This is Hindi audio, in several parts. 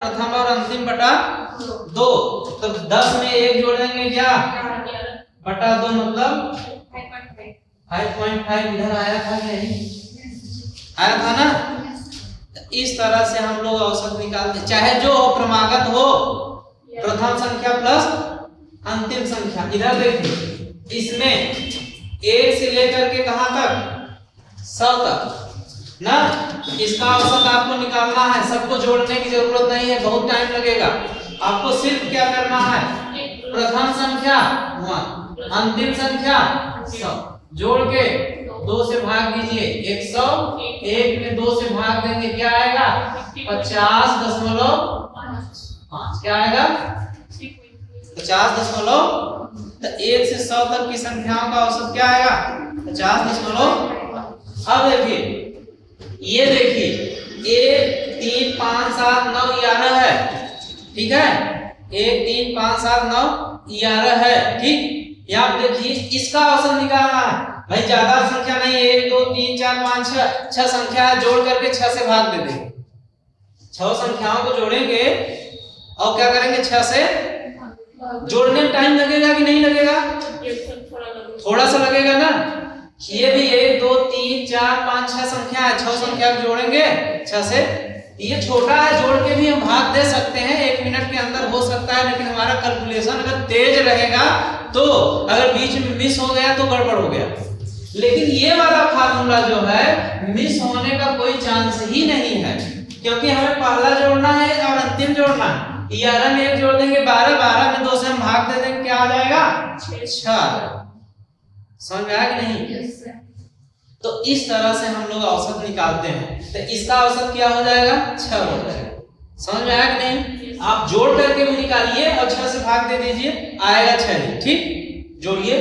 प्रथम और अंतिम बटा 2। तो 10 में 1 जोड़ देंगे क्या बटा 2 मतलब 5.5 इधर आया था नहीं आया था ना। इस तरह से हम लोग औसत निकालते, चाहे जो हो क्रमागत हो, प्रथम संख्या प्लस अंतिम संख्या। इधर देखिए इसमें 1 से लेकर के कहां तक 100 तक ना, इसका औसत आपको निकालना है। सबको जोड़ने की जरूरत नहीं है, बहुत टाइम लगेगा। आपको सिर्फ क्या करना है, प्रथम संख्या 1 अंतिम संख्या 100 जोड़ के 2 से भाग दीजिए। 100 1 में 2 से भाग देंगे क्या आएगा 50.5। क्या आएगा 50. तो 1 से 100 तक की संख्याओं का औसत क्या आएगा 50. अब देखिए ये देखिए 1 3 5 7 9 11 है, ठीक है। 1 3 5 7 9 11 है, ठीक। यहाँ देखिए इसका औसत निकालना है भाई, ज्यादा संख्या नहीं, 1 2 3 4 5 6 संख्या है, जोड़ करके 6 से भाग दे देंगे। 6 संख्याओं को जोड़ेंगे और क्या करेंगे 6 से जोड़ने में टाइम लगेगा कि नहीं लगेगा, थोड़ा सा लगेगा ना। ये भी 1 2 3 4 5 6 संख्या है, 6 संख्या को जोड़ेंगे 6 से। ये छोटा है, जोड़ के भी हम भाग दे सकते हैं, 1 मिनट के अंदर हो सकता है। लेकिन हमारा कैलकुलेशन अगर तेज रहेगा तो अगर बीच में मिस हो गया तो गड़बड़ हो गया। लेकिन ये वाला फार्मूला जो है मिस होने का कोई चांस ही नहीं है, क्योंकि हमें पहला जोड़ना है और अंतिम जोड़ना है। 11 में 1 जोड़ देंगे 12, 12 में 2 से हम भाग दे देंगे, क्या आ जाएगा 6। समझ में आया कि नहीं? तो इस तरह से हम लोग औसत निकालते हैं। तो इसका औसत क्या हो जाएगा 6 हो जाएगा। समझ में आया कि नहीं? आप जोड़ करके भी निकालिए और 6 से भाग दे दीजिए, आएगा 6, ठीक। जोड़िए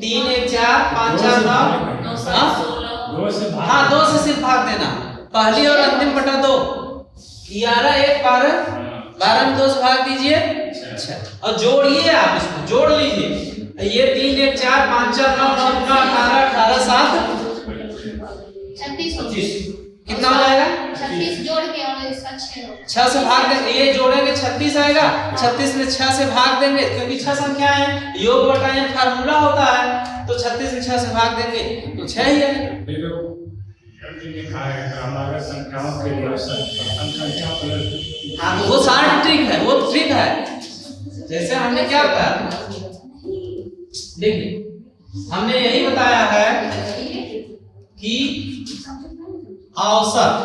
3 1 4 5 4 9, हाँ 2 से सिर्फ भाग देना, पहली और अंतिम बटा 2। 11 1 12, 12 में 2 से भाग दीजिए 6 और जोड़िए, आप इसको जोड़ लीजिए। ये 3 1 4 5 4 9 9 18 18 7 26 कितना हो जाएगा 36 जोड़ के और इसका 6 से भाग देंगे, ये जोड़ेंगे 36 आएगा। 36 में 6 से भाग देंगे, क्योंकि 6 संख्या है, योग बटा n फार्मूला होता है। तो 36 में 6 से भाग देंगे तो 6 ही है। हाँ तो वो सारी ट्रिक है, वो ट्रिक है। जैसे हमने क्या बताया, देखिए हमने यही बताया है कि औसत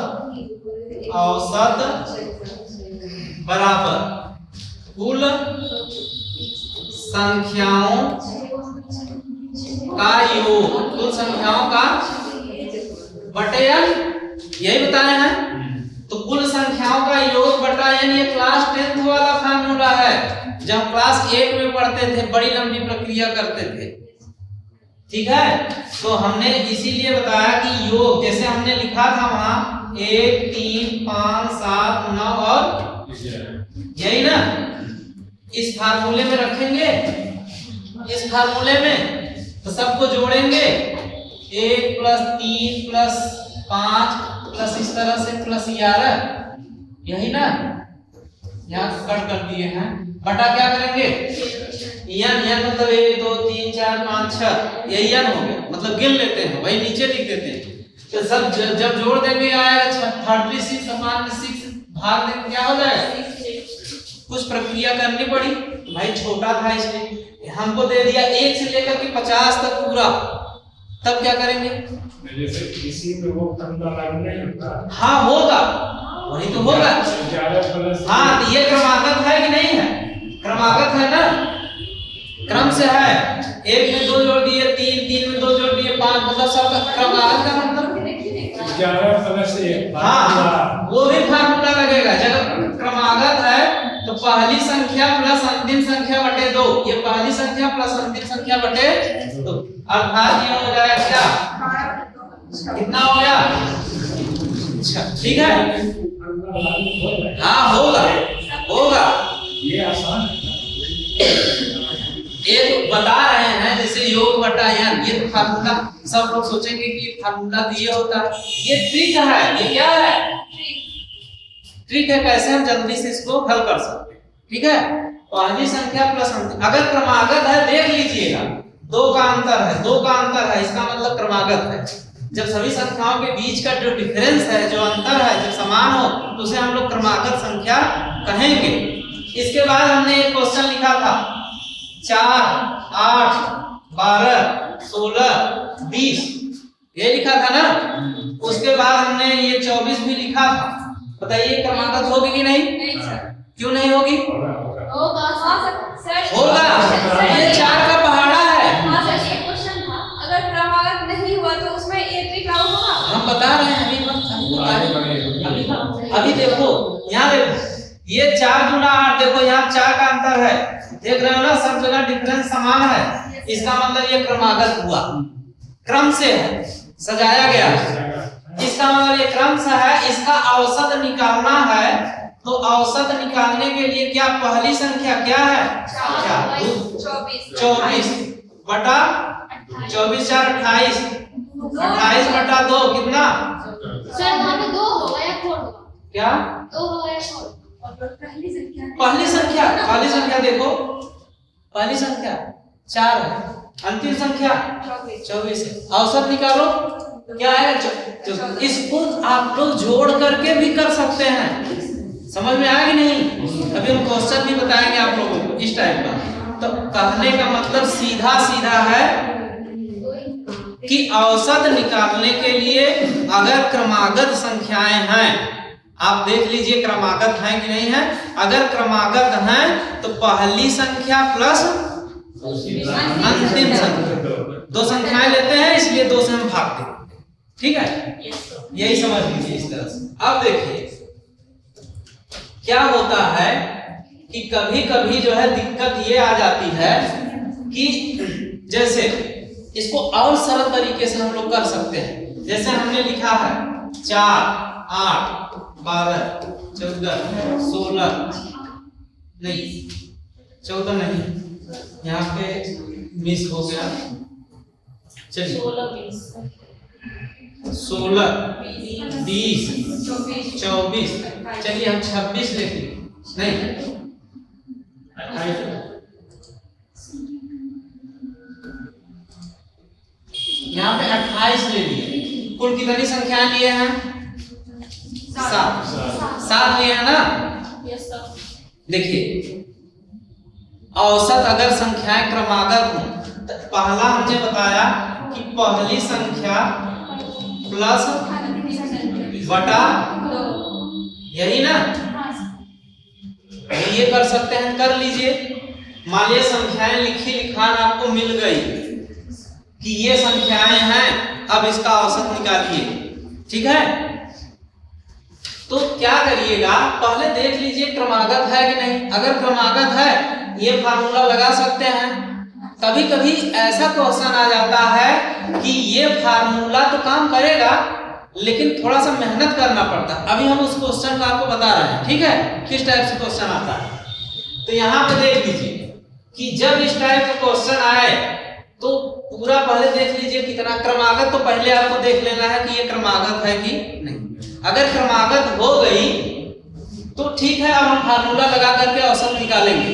बराबर कुल संख्याओं का योग, कुल संख्याओं का बटे n, यही बताया है। तो कुल संख्याओं का योग बटा n ये क्लास 10th वाला फार्मूला है, जब क्लास 1 में पढ़ते थे, बड़ी लंबी प्रक्रिया करते थे, ठीक है। तो हमने इसीलिए बताया कि योग, जैसे हमने लिखा था वहां 1 3 5 7 9 और यही ना, इस फार्मूले में रखेंगे, इस फार्मूले में तो सबको जोड़ेंगे 1 + 3 + 5 प्लस इस तरह से प्लस 11, यही ना, यहाँ कट कर दिए हैं। बटा क्या करेंगे n मतलब 1 2 3 4 5 6, यही n हो गया, मतलब गिन लेते हैं, वही नीचे लिख देते हैं। तो सब जब जोड़ देंगे आएगा 36 समान 6 भाग देंगे क्या हो जाएगा। कुछ प्रक्रिया करनी पड़ी भाई, छोटा था इसलिए हमको दे दिया 1 से लेकर के 50 तक पूरा, तब क्या करेंगे जैसे इसी में वो फंडा लागू नहीं होता। हाँ होगा, वही तो होगा। हाँ तो ये क्रमागत है कि नहीं है, क्रमागत है ना, क्रम से है। 1 में 2 जोड़ दिए 3, 3 में 2 जोड़ दिए 5, मतलब सबका क्रमागत का मतलब 11 + 1। हाँ वो भी फार्मूला लगेगा। जब क्रमागत है तो पहली संख्या प्लस अंतिम संख्या बटे 2, ये पहली संख्या प्लस अंतिम संख्या बटे 2, अर्थात ये हो जाएगा क्या, कितना हो गया 6, ठीक है। हाँ होगा होगा, ये आसान ये तो बता रहे हैं जैसे योग बटा n, ये तो फार्मूला, सब लोग सोचेंगे कि फार्मूला तो ये होता है, ये ट्रिक है। ये क्या है, ट्रिक है कैसे हम जल्दी से इसको हल कर सकते हैं। ठीक है, पहली संख्या प्लस अंतिम, अगर क्रमागत है देख लीजिएगा, दो का अंतर है, इसका मतलब क्रमागत है। जब सभी संख्याओं के बीच का जो डिफरेंस है, जो अंतर है, जब समान हो तो उसे हम लोग क्रमागत संख्या कहेंगे। इसके बाद हमने एक क्वेश्चन लिखा था 4, 8, 12, 16, 20, ये लिखा था ना। उसके बाद हमने ये 24 भी लिखा था। बताइए क्रमागत होगी कि नहीं? नहीं सर। क्यों नहीं होगी? होगा सर। होगा, ये 4 का पहाड़ा है। हाँ सर, एक क्वेश्चन था, अगर क्रमागत नहीं हुआ तो उसमें ये ट्रिक लागू होगा? हम बता रहे हैं अभी देखो, यहाँ देखो, ये 4 गुना 8, देखो यहाँ 4 का अंतर है, देख रहे हो ना, सब जगह डिफरेंस समान है। इसका मतलब ये क्रमागत हुआ, क्रम से है, सजाया गया है। इसका मतलब ये क्रम से है। इसका औसत निकालना है, तो औसत निकालने के लिए क्या पहली संख्या क्या है? 24 बटा 24 4 28, 28 बटा 2 कितना? सर वहाँ पे 2 होगा या 4 होगा? क्या 2 होगा या 4? और पहली संख्या देखो, पहली संख्या 4 है, अंतिम संख्या 24 है। औसत निकालो, क्या आएगा? इसको आप लोग जोड़ करके भी कर सकते हैं। समझ में आया कि नहीं? अभी हम क्वेश्चन भी बताएंगे आप लोगों को इस टाइप का। तो कहने का मतलब सीधा है कि औसत निकालने के लिए अगर क्रमागत संख्याएं हैं, आप देख लीजिए क्रमागत हैं कि नहीं है। अगर क्रमागत हैं तो पहली संख्या प्लस अंतिम संख्या, 2 संख्याएं लेते हैं, इसलिए 2 से हम भागते हैं। ठीक है, यही समझ लीजिए इस तरह से। अब देखिए क्या होता है कि कभी कभी जो है दिक्कत ये आ जाती है कि जैसे इसको और सरल तरीके से हम लोग कर सकते हैं। जैसे हमने लिखा है 4, 8, 12, 14, 16, नहीं 14 नहीं, यहाँ पे मिस हो गया। चलिए 16, 20, 24, चलिए हम 26 लिखेंगे, नहीं यहाँ पे 28 ले लिए। कुल कितनी संख्याएं लिए हैं? 7 लिए हैं ना। देखिए औसत अगर संख्याएं क्रमागत हो तो पहला हमने बताया कि पहली संख्या प्लस बटा, यही ना, ये कर सकते हैं, कर लीजिए। मान लीजिए संख्याएं लिखान आपको मिल गई कि ये संख्याएं हैं, अब इसका औसत निकालिए। ठीक है, तो क्या करिएगा, पहले देख लीजिए क्रमागत है कि नहीं। अगर क्रमागत है ये फार्मूला लगा सकते हैं। कभी कभी ऐसा क्वेश्चन आ जाता है कि ये फार्मूला तो काम करेगा लेकिन थोड़ा सा मेहनत करना पड़ता है। अभी हम उस क्वेश्चन का आपको बता रहे हैं। ठीक है, किस टाइप से क्वेश्चन आता है। तो यहाँ पे देख लीजिए कि जब इस टाइप का क्वेश्चन आए तो पूरा पहले देख लीजिए कितना क्रमागत, तो पहले आपको देख लेना है कि ये क्रमागत है कि नहीं। अगर क्रमागत हो गई तो ठीक है, अब हम फार्मूला लगा करके औसत निकालेंगे।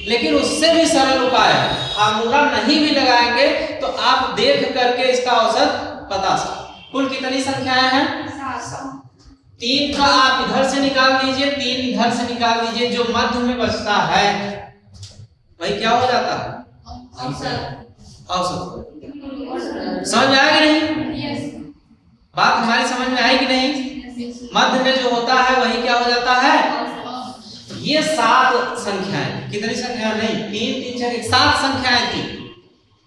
लेकिन उससे भी सरल उपाय है, फार्मूला नहीं भी लगाएंगे तो आप देख करके इसका औसत बता सकते। कुल कितनी संख्याएं हैं? 3 का आप इधर से निकाल दीजिए, 3 इधर से निकाल दीजिए, जो मध्य में बचता है वही क्या हो जाता है? औसत। समझ में आया कि नहीं? बात हमारी समझ में आई कि नहीं? मध्य में जो होता है वही क्या हो जाता है? ये 7 संख्याएं, कितनी संख्या नहीं, 3 3 6 7 संख्याएं थी।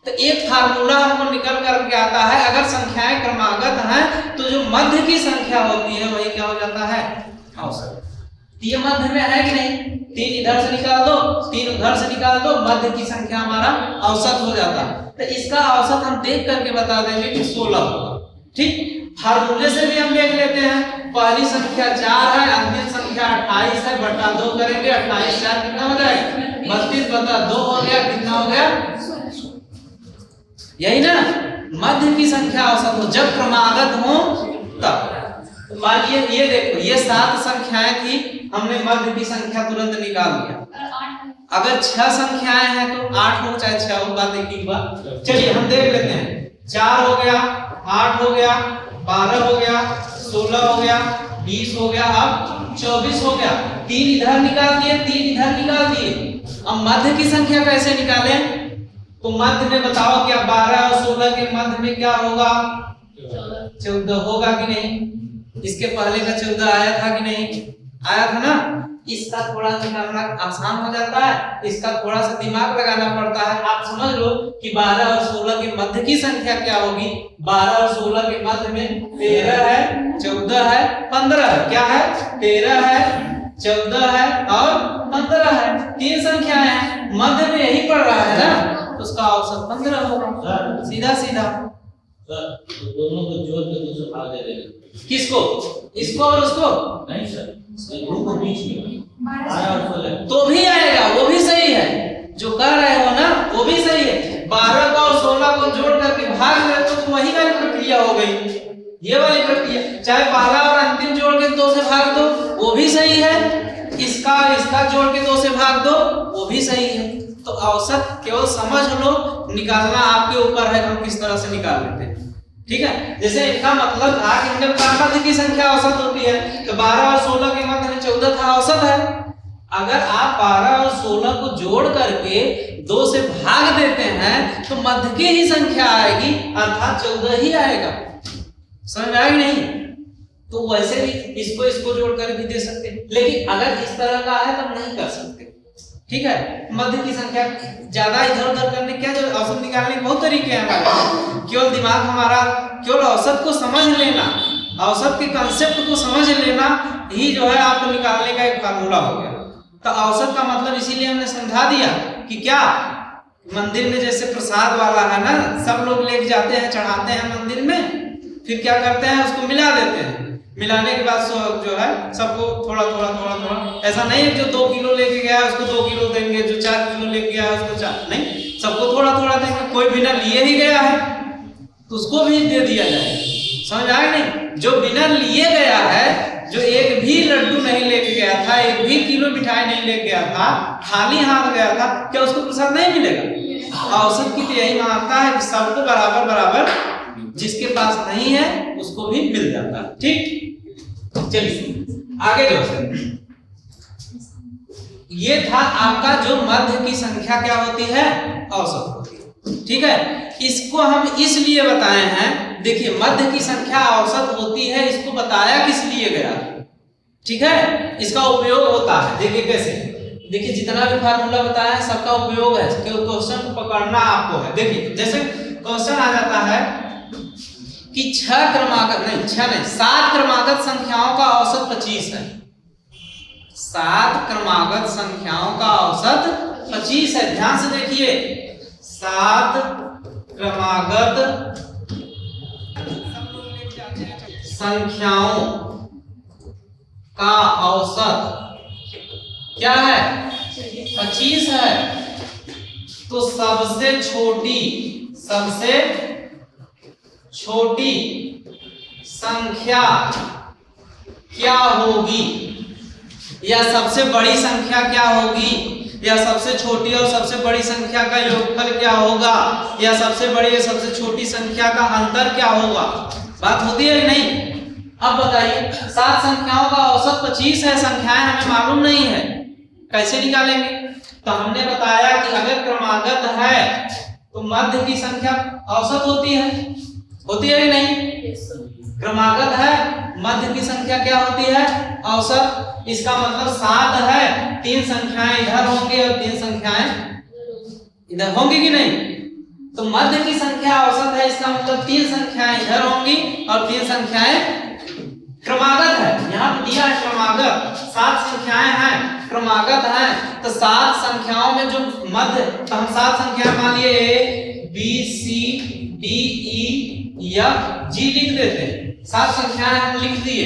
तो एक फार्मूला हमको निकल करके आता है, अगर संख्याएं क्रमागत हैं तो जो मध्य की संख्या होती है वही क्या हो जाता है? औसत। ये मध्य में है कि नहीं? 3 इधर से निकाल दो, 3 उधर से निकाल दो, मध्य की संख्या हमारा औसत हो जाता है। तो इसका औसत हम देख करके बता देंगे कि 16 होगा। ठीक, फार्मूले से भी हम देख लेते हैं। पहली संख्या 4 है, अंतिम संख्या 28 है, बटा 2 करेंगे, 28 4 कितना हो जाएगा? 32 बटा 2 हो गया, कितना हो गया? यही ना, मध्य की संख्या औसत हो, जब क्रमागत हो तब। तो मानिए ये देखो, ये 7 संख्याएं थी, हमने मध्य की संख्या तुरंत निकाल लिया। अगर 6 संख्याएं हैं तो 8 हो चाहे 6 हो, बात एक ही बात। चलिए हम देख लेते हैं। 4 हो गया, 8 हो गया, 12 हो गया, 16 हो गया, 20 हो गया, अब 24 हो गया। 3 इधर निकाल दिए, 3 इधर निकाल दिए। अब मध्य की संख्या कैसे निकालें? तो मध्य में बताओ क्या 12 और 16 के मध्य में क्या होगा? 14 होगा कि नहीं? इसके पहले का 14 आया था कि नहीं? आया था ना। इसका थोड़ा निकालना आसान हो जाता है, इसका थोड़ा सा दिमाग लगाना पड़ता है। आप समझ लो कि 12 और 16 के मध्य की संख्या क्या होगी। 12 और 16 के मध्य में 13 है, 14 है, 15 है। क्या है? 13 है, 14 है और 15 है। 3 संख्याएं हैं, मध्य में यही पड़ रहा है ना, तो उसका औसत 15 होगा। सीधा सीधा तो दोनों को जोड़ के 2 से भाग दे देंगे। किसको? इसको और उसको? नहीं सर, दोनों को बीच में 12 और 16 तो भी आएगा, वो भी सही है। जो कह रहे हो ना वो भी सही है। 12 को और 16 को जोड़ करके भाग दे तो वही वाली प्रक्रिया हो गई, ये वाली प्रक्रिया। चाहे 12 और अंतिम जोड़ के 2 से भाग दो, वो भी सही है। इसका जोड़ के 2 से भाग दो, वो भी सही है। तो औसत केवल समझ लो, निकालना आपके ऊपर है, हम किस तरह से निकाल लेते हैं। ठीक है, जैसे इनका मतलब था कि हमने बताया मध्य की संख्या औसत होती है, तो 12 और 16 के मध्य में 14 था, औसत है। अगर आप 12 और 16 को जोड़ करके 2 से भाग देते हैं तो मध्य की ही संख्या आएगी, अर्थात 14 ही आएगा। समझ में आएगी नहीं? तो वैसे भी इसको जोड़ कर भी दे सकते हैं, लेकिन अगर इस तरह का है तब नहीं कर सकते। ठीक है, मध्य की संख्या ज्यादा इधर उधर करने क्या, जो औसत निकालने के बहुत तरीके हैं हमारे। केवल दिमाग हमारा केवल औसत को समझ लेना, औसत के कंसेप्ट को समझ लेना ही जो है आपको निकालने का एक फार्मूला हो गया। तो औसत का मतलब इसीलिए हमने समझा दिया कि क्या मंदिर में जैसे प्रसाद वाला है ना, सब लोग लेके जाते हैं, चढ़ाते हैं मंदिर में, फिर क्या करते हैं उसको मिला देते हैं। मिलाने के बाद जो है सबको थोड़ा थोड़ा थोड़ा थोड़ा, ऐसा नहीं है जो 2 किलो लेके गया है उसको 2 किलो देंगे, जो 4 किलो लेके गया है उसको 4, नहीं, सबको थोड़ा थोड़ा देंगे। कोई बिना लिए ही गया है तो उसको भी दे दिया जाए। समझ आया नहीं? जो बिना लिए गया है, जो एक भी लड्डू नहीं लेके गया था, एक भी किलो मिठाई नहीं लेके गया था, खाली हाथ गया था, क्या उसको प्रसाद नहीं मिलेगा? औसत की तो यही मानता है कि सबको बराबर बराबर, जिसके पास नहीं है उसको भी मिल जाता है। ठीक, चलिए आगे जो ये था आपका जो मध्य की संख्या क्या होती है, औसत होती है। ठीक है, इसको हम इसलिए बताए हैं, देखिए मध्य की संख्या औसत होती है, इसको बताया किस लिए गया। ठीक है, इसका उपयोग होता है। देखिए कैसे, देखिए जितना भी फार्मूला बताया है सबका उपयोग है, क्वेश्चन पकड़ना आपको है। देखिए जैसे क्वेश्चन आ जाता है कि 7 क्रमागत संख्याओं का औसत 25 है। 7 क्रमागत संख्याओं का औसत 25 है। ध्यान से देखिए, 7 क्रमागत संख्याओं का औसत क्या है? 25 है। तो सबसे छोटी संख्या क्या होगी, या सबसे बड़ी संख्या क्या होगी, या सबसे छोटी और सबसे बड़ी संख्या का योगफल क्या होगा, या सबसे बड़ी और सबसे छोटी संख्या का अंतर क्या होगा। बात होती है कि नहीं? अब बताइए, 7 संख्याओं का औसत 25 है, संख्याएं हमें मालूम नहीं है, कैसे निकालेंगे? तो हमने बताया कि अगर क्रमागत है तो मध्य की संख्या औसत होती है कि नहीं? क्रमागत है, मध्य की संख्या क्या होती है? औसत। इसका मतलब 7 है, 3 संख्याएं इधर होंगी और 3 संख्याएं इधर होंगी कि नहीं? तो मध्य की संख्या औसत है, इसका मतलब 3 संख्याएं इधर होंगी और 3 संख्याएं क्रमागत है। यहाँ पे दिया है क्रमागत, 7 संख्याएं हैं, क्रमागत हैं, तो 7 संख्याओं में जो मध्य, तो हम 7 संख्याएं मान लिए A B C D E F G लिख देते हैं। 7 संख्याएं हम लिख दिए।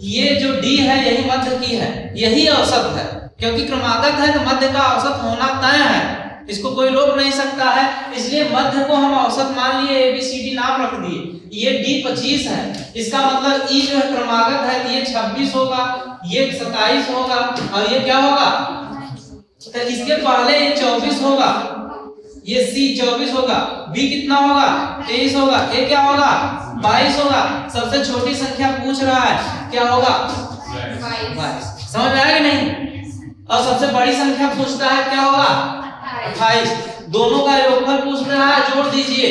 ये जो D है यही मध्य की है, यही औसत है, क्योंकि क्रमागत है तो मध्य का औसत होना तय है, इसको कोई रोक नहीं सकता है। इसलिए मध्य को हम औसत मान लिए, ABCD नाम रख दिए। ये D 25 है, इसका मतलब E जो है क्रमागत है, ये 26 होगा, ये 27 होगा और ये क्या होगा, तो इसके पहले ये 24 होगा, ये C 24 होगा, B कितना होगा 23 होगा, ये क्या होगा 22 होगा। सबसे छोटी संख्या पूछ रहा है, क्या होगा 22। समझ में आया कि नहीं? और सबसे बड़ी संख्या पूछता है, क्या होगा 28। दोनों का योगफल पूछ रहा है, जोड़ दीजिए,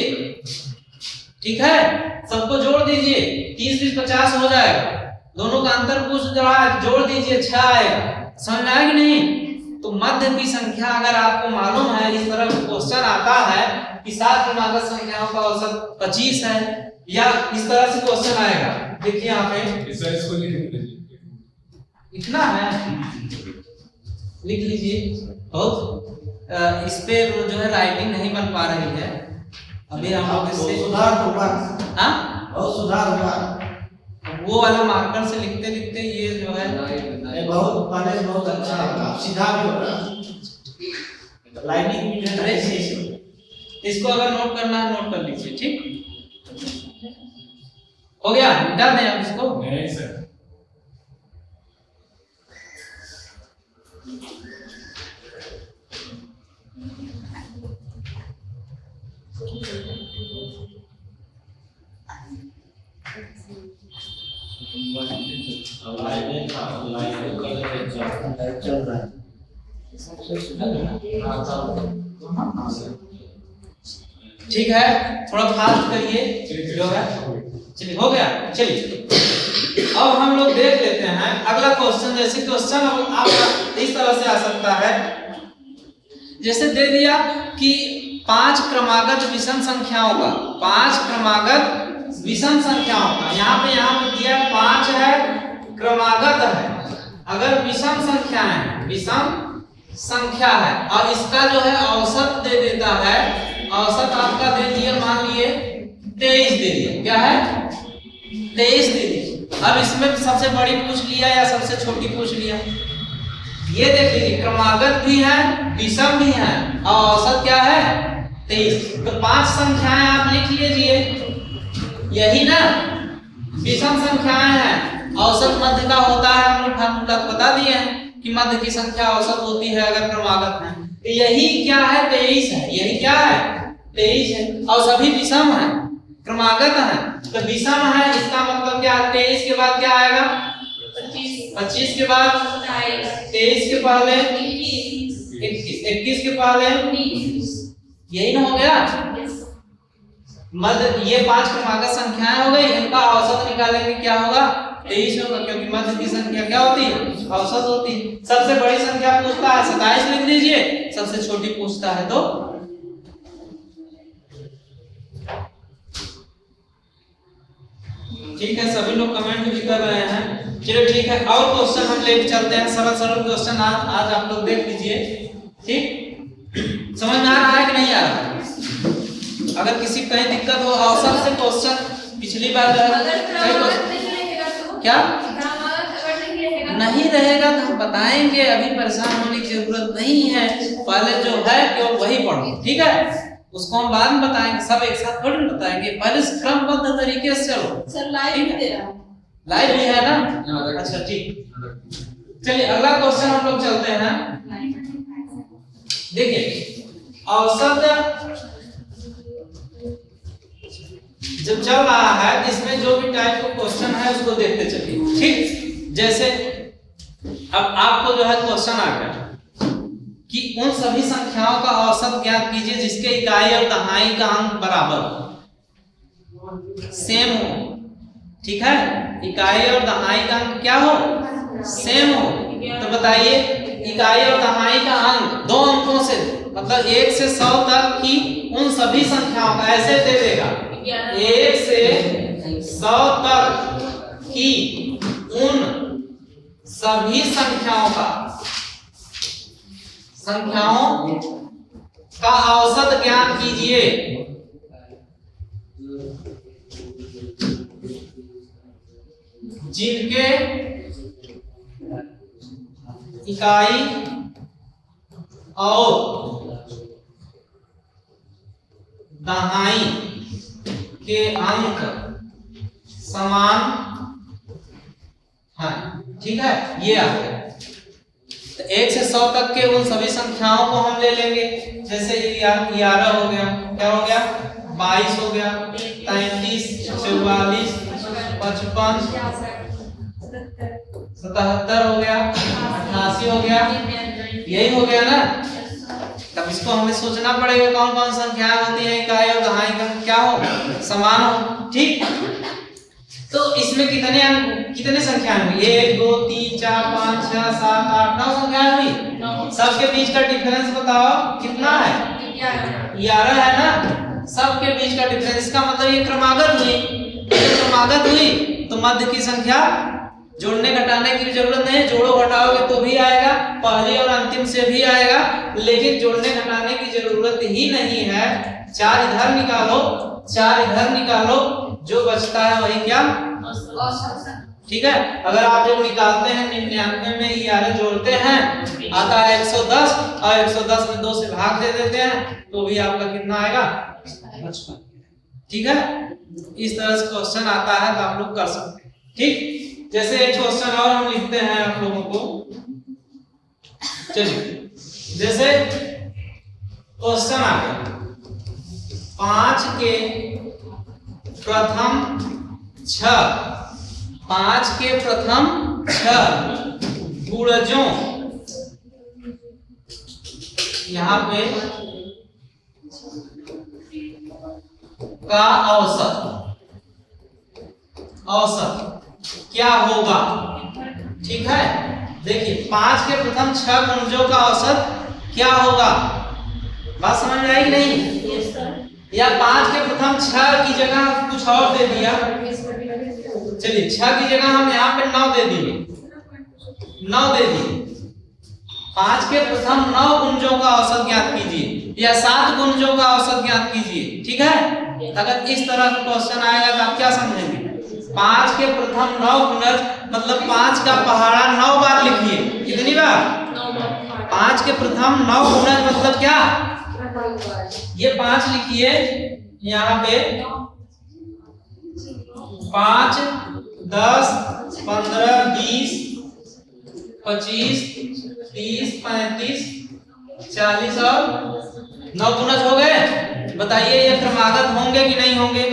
ठीक है, सबको जोड़ दीजिए, 30 20 50 हो जाएगा। दोनों का अंतर पूछ रहा है, जोड़ दीजिए, 6 आएगा। समझ में आया कि नहीं? तो मध्य की संख्या अगर आपको मालूम है, इस तरह का क्वेश्चन आता है कि 7 क्रमागत संख्याओं का औसत 25 है, या इस तरह से क्वेश्चन आएगा। देखिए यहाँ पे इसको लिख लीजिए, इतना है, लिख लीजिए। बहुत इस पे जो है राइटिंग नहीं बन पा रही है अभी हम लोग इससे सुधार होगा, हाँ बहुत सुधार होगा। वो वाला मार्कर से लिखते लिखते ये जो है ये बहुत पहले से बहुत अच्छा होगा, सीधा भी होगा, लाइनिंग भी जो है ऐसे ही होगा। इसको अगर नोट करना है नोट कर लीजिए, ठीक हो गया, मिटा दें आप इसको। नहीं सर, अब लाइनें चल रहा है। ठीक है, थोड़ा फास्ट करिए जो है। चलिए हो गया, चलिए अब हम लोग देख लेते हैं अगला क्वेश्चन। जैसे क्वेश्चन आप इस तरह से आ सकता है, जैसे दे दिया कि 5 क्रमागत विषम संख्याओं का, 5 क्रमागत विषम संख्याओं का, यहाँ पे दिया 5 है, क्रमागत है। अगर विषम संख्या है, विषम संख्या है और इसका जो है औसत दे देता है, औसत आपका दे दिया, मान लिए 23 दे दिया, क्या है 23 दे दिया। अब इसमें सबसे बड़ी पूछ लिया या सबसे छोटी पूछ लिया, ये देख लीजिए, क्रमागत भी है, विषम भी है और औसत क्या है 23। तो 5 संख्याएं आप लिख लीजिए, यही ना विषम संख्याएं हैं, औसत मध्य का होता है, हम लोग फार्मूला बता दिए हैं कि मध्य की संख्या औसत होती है अगर क्रमागत है। तो यही क्या है 23 है, यही क्या है 23 है और सभी विषम है, क्रमागत है। तो विषम है, इसका मतलब क्या, 23 के बाद क्या आएगा 25 के बाद 23 के पहले 21 के पहले, यही ना हो गया मध्य। ये 5 क्रमागत संख्याएं हो गई, इनका औसत निकालेंगे, क्या होगा 23 होगा, क्योंकि मध्य की संख्या क्या होती है औसत होती है। सबसे बड़ी संख्या पूछता है 27 लिख दीजिए, सबसे छोटी पूछता है तो ठीक है। सभी लोग कमेंट भी कर रहे हैं, चलिए ठीक है। और क्वेश्चन हम लेके चलते हैं, सरल सरल क्वेश्चन आज आप लोग देख लीजिए, ठीक। समझ में आ रहा है कि नहीं आ रहा? अगर किसी कहीं दिक्कत हो, औसत से क्वेश्चन पिछली बार क्या नहीं रहेगा तो हम बताएंगे, अभी परेशान होने की जरूरत नहीं है। पहले जो है केवल वही पढ़ो, ठीक है, उसको हम बाद में बताएंगे, सब एक साथ थोड़ी ना बताएंगे, पहले क्रमबद्ध तरीके से चलो। सर लाइव दे रहा हूं, लाइव भी है ना, अच्छा ठीक। चलिए अगला क्वेश्चन हम लोग चलते हैं। देखिए औसत जब चल रहा है, इसमें जो भी टाइप का क्वेश्चन है उसको देखते चलिए, ठीक। जैसे अब आपको जो है क्वेश्चन आ गया कि उन सभी संख्याओं का औसत ज्ञात कीजिए जिसके इकाई और दहाई का अंक बराबर हो, सेम हो, ठीक है, इकाई और दहाई का अंक क्या हो सेम हो। तो बताइए इकाई और दहाई का अंक 2 अंकों से, मतलब 1 से 100 तक की उन सभी संख्याओं का, ऐसे दे देगा 1 से 100 तक की उन सभी संख्याओं का औसत ज्ञात कीजिए जिनके इकाई और दहाई के अंक समान है, ठीक है, ये आ गया। तो 1 से 100 तक के उन सभी संख्याओं को हम ले लेंगे, जैसे 11 हो गया, क्या हो गया, 22 हो गया, 33, 44, 55, 77 हो गया, 88 हो गया, यही हो गया ना। तब इसको हमें सोचना पड़ेगा कौन कौन संख्याएं होती हैं इकाई और दहाई का क्या हो, समान हो, ठीक। तो इसमें कितने संख्याएं हुई, 1 2 3 4 5 6 7 8 9 संख्याएं हुई। सबके बीच का डिफरेंस बताओ कितना है, 11 है ना, सबके बीच का डिफरेंस। इसका मतलब ये क्रमागत हुई, क्रमागत हुई तो मध्य की संख्या जोड़ने घटाने की भी जरूरत नहीं है, जोड़ो घटाओगे तो भी आएगा, पहली और अंतिम से भी आएगा, लेकिन जोड़ने घटाने की जरूरत ही नहीं है। 4 इधर निकालो, 4 इधर निकालो, जो बचता है वही क्या, ठीक है। अगर आप जब निकालते हैं 99 में 11 जोड़ते हैं आता है 110 और 110 में 2 से भाग दे देते हैं तो भी आपका कितना आएगा, 55, ठीक है। इस तरह से क्वेश्चन आता है तो आप लोग कर सकते हैं, ठीक। जैसे एक क्वेश्चन और हम लिखते हैं आप लोगों को, चलिए जैसे क्वेश्चन आ गया 5 के प्रथम 6, 5 के प्रथम 6 गुणजों, यहां पे का औसत क्या होगा, ठीक है। देखिए 5 के प्रथम 6 गुणजों का औसत क्या होगा, बात समझ में आई नहीं, या 5 के प्रथम 6 की जगह कुछ और दे दिया, चलिए 6 की जगह हम यहाँ पे 9 दे दिए, 9 दे दिए। 5 के प्रथम 9 गुणजों का औसत ज्ञात कीजिए या 7 गुणजों का औसत ज्ञात कीजिए, ठीक है। अगर इस तरह का क्वेश्चन आएगा तो आप क्या समझेंगे, 5 के प्रथम 9 गुणज मतलब 5 का पहाड़ा 9 बार लिखिए, कितनी बार, 5 के प्रथम 9 गुणज मतलब क्या, ये 5 लिखिए यहाँ पे, 5 10 15 20 25 30 35 40 और 9 गुणज हो गए। बताइए ये क्रमागत होंगे कि नहीं होंगे,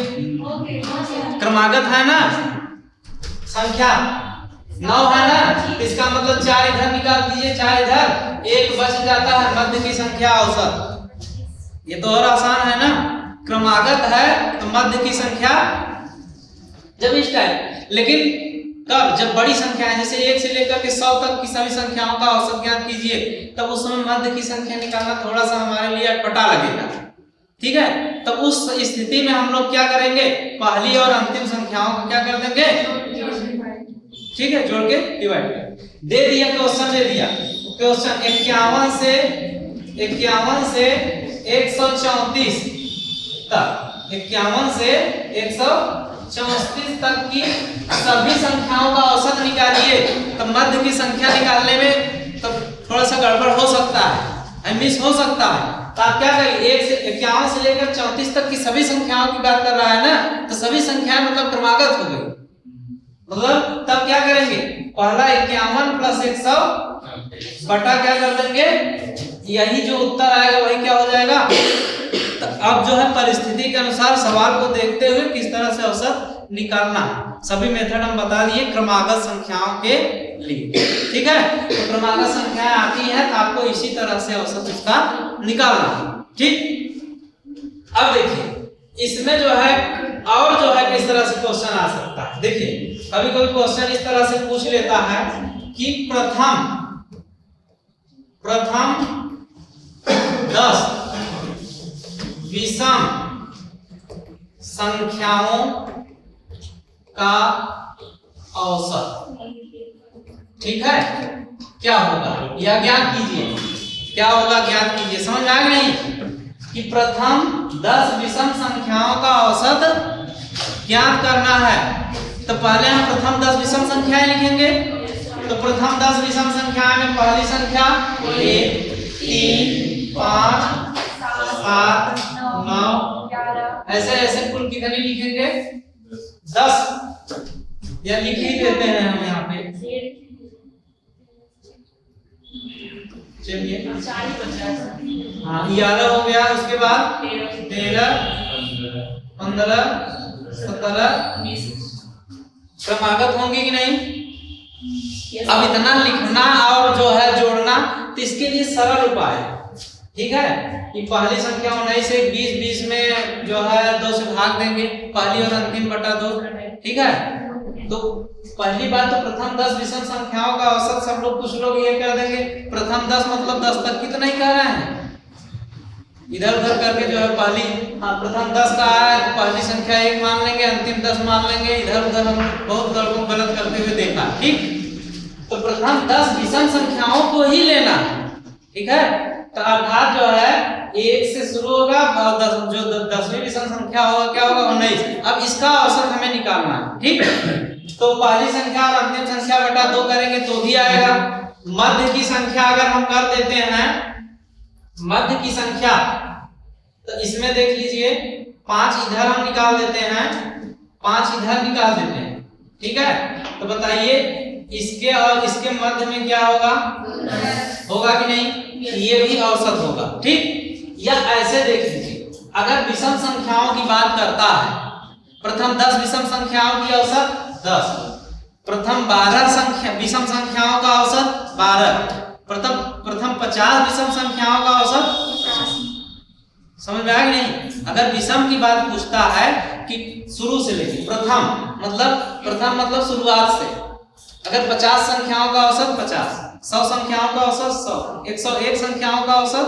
क्रमागत है ना, संख्या 9 है ना, इसका मतलब 4 इधर निकाल दीजिए, 4 इधर, 1 बच जाता है मध्य की संख्या औसत। ये तो और आसान है ना, क्रमागत है तो मध्य की संख्या जब इस टाइप, लेकिन कब, जब बड़ी संख्या है, जैसे 1 से लेकर के 100 तक की सभी संख्याओं का औसत ज्ञात कीजिए, तब उस समय मध्य की संख्या निकालना थोड़ा सा हमारे लिए अटपटा लगेगा, ठीक है। तब उस स्थिति में हम लोग क्या करेंगे, पहली और अंतिम संख्याओं को क्या कर देंगे, ठीक है, जोड़ के डिवाइड दे दिया, क्वेश्चन दे दिया, क्वेश्चन 51 से 134 तक, 51 से 134 तक की सभी संख्याओं का औसत निकालिए। तो मध्य की संख्या निकालने में तो थोड़ा सा गड़बड़ हो सकता है, मिस हो सकता है, तो आप क्या करिए, 1 से 51 से लेकर 34 तक की सभी संख्याओं की बात कर रहा है ना, तो सभी संख्याएं मतलब क्रमागत हो गई, मतलब तब क्या करेंगे, पहला 51 प्लस 100 बटा क्या कर देंगे, यही जो उत्तर आएगा वही क्या हो जाएगा। तो अब जो है परिस्थिति के अनुसार सवाल को देखते हुए किस तरह से औसत निकालना, सभी मेथड हम बता दिए क्रमागत संख्याओं के लिए, ठीक है। तो क्रमागत संख्याएं आती हैं तो आपको इसी तरह से औसत उसका निकालना, ठीक। अब देखिए इसमें जो है और जो है किस तरह से क्वेश्चन आ सकता है। देखिए कभी कभी क्वेश्चन इस तरह से पूछ लेता है कि प्रथम 10 विषम संख्याओं का औसत, ठीक है, क्या होगा यह ज्ञात कीजिए, क्या होगा ज्ञात कीजिए। समझ में आ गई नहीं कि प्रथम 10 विषम संख्याओं का औसत ज्ञात करना है, तो पहले हम प्रथम 10 विषम संख्याएं लिखेंगे। तो प्रथम 10 विषम संख्याएं में पहली संख्या 1 3 5 7 9 ऐसे ऐसे कुल कितनी लिखेंगे 10। देते हैं हम यहाँ पे। चलिए हाँ 11 हो गया, उसके बाद 13 15 17 क्रमागत होंगे कि नहीं? अब इतना लिखना और जो है जोड़ना, तो इसके लिए सरल उपाय है, ठीक है, कि पहली संख्या 19 से 20 में जो है 2 से भाग देंगे, पहली और अंतिम बटा 2, ठीक है। तो पहली बात तो प्रथम 10 विषम संख्याओं का औसत सब लोग कुछ लोग ये कर देंगे, प्रथम 10 मतलब 10 तक की तो नहीं कह रहे हैं, इधर उधर करके जो है पहली प्रथम 10 का आया तो पहली संख्या 1 मान लेंगे, अंतिम 10 मान लेंगे, इधर उधर हम बहुत लड़कों गलत करते हुए देखा, ठीक। तो प्रथम 10 विषम संख्याओं को ही लेना, ठीक है। तो अर्थात जो है 1 से शुरू होगा और 10 जो 10वीं विषम संख्या होगा क्या होगा 19। अब इसका औसत हमें निकालना है, ठीक। तो पहली संख्या और अंतिम संख्या बटा 2 करेंगे तो भी आएगा। मध्य की संख्या अगर हम कर देते हैं, मध्य की संख्या, तो इसमें देख लीजिए 5 इधर हम निकाल देते हैं, 5 इधर निकाल देते हैं, ठीक है। तो बताइए इसके और इसके मध्य में क्या होगा, होगा कि नहीं? ये भी औसत होगा, ठीक। या ऐसे देख लीजिए, अगर विषम संख्याओं की बात करता है, प्रथम 10 विषम संख्याओं की औसत 10, प्रथम 12 संख्या विषम संख्याओं का औसत 12, प्रथम 50 विषम संख्याओं का औसत, समझ में आया कि नहीं? अगर विषम की बात पूछता है कि शुरू से लेकर प्रथम मतलब शुरुआत से, अगर 50 संख्याओं का औसत 50, 100 संख्याओं का औसत 100, 101 संख्याओं का औसत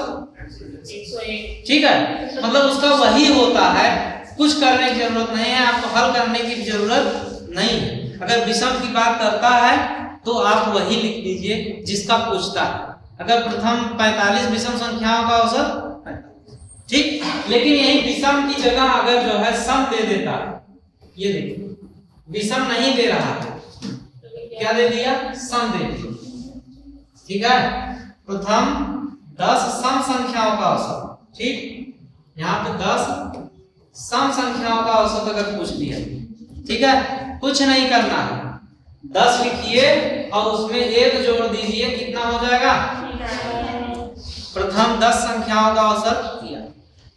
101, ठीक है। मतलब उसका वही होता है, कुछ करने की जरूरत नहीं है, आपको हल करने की जरूरत नहीं है। अगर विषम की बात करता है तो आप वही लिख लीजिए जिसका पूछता है। अगर प्रथम 45 विषम संख्याओं का औसत, ठीक। लेकिन यही विषम की जगह अगर जो है सम दे देता है, ये देखिए विषम नहीं दे रहा है, क्या दे दिया? सम दे दिया, ठीक है। प्रथम 10 सम संख्याओं का औसत, ठीक। यहाँ पे 10 सम संख्याओं का औसत अगर पूछ दिया, ठीक है, कुछ नहीं करना है, 10 लिखिए और उसमें 1 जोड़ दीजिए, कितना हो जाएगा? प्रथम 10 संख्याओं का औसत,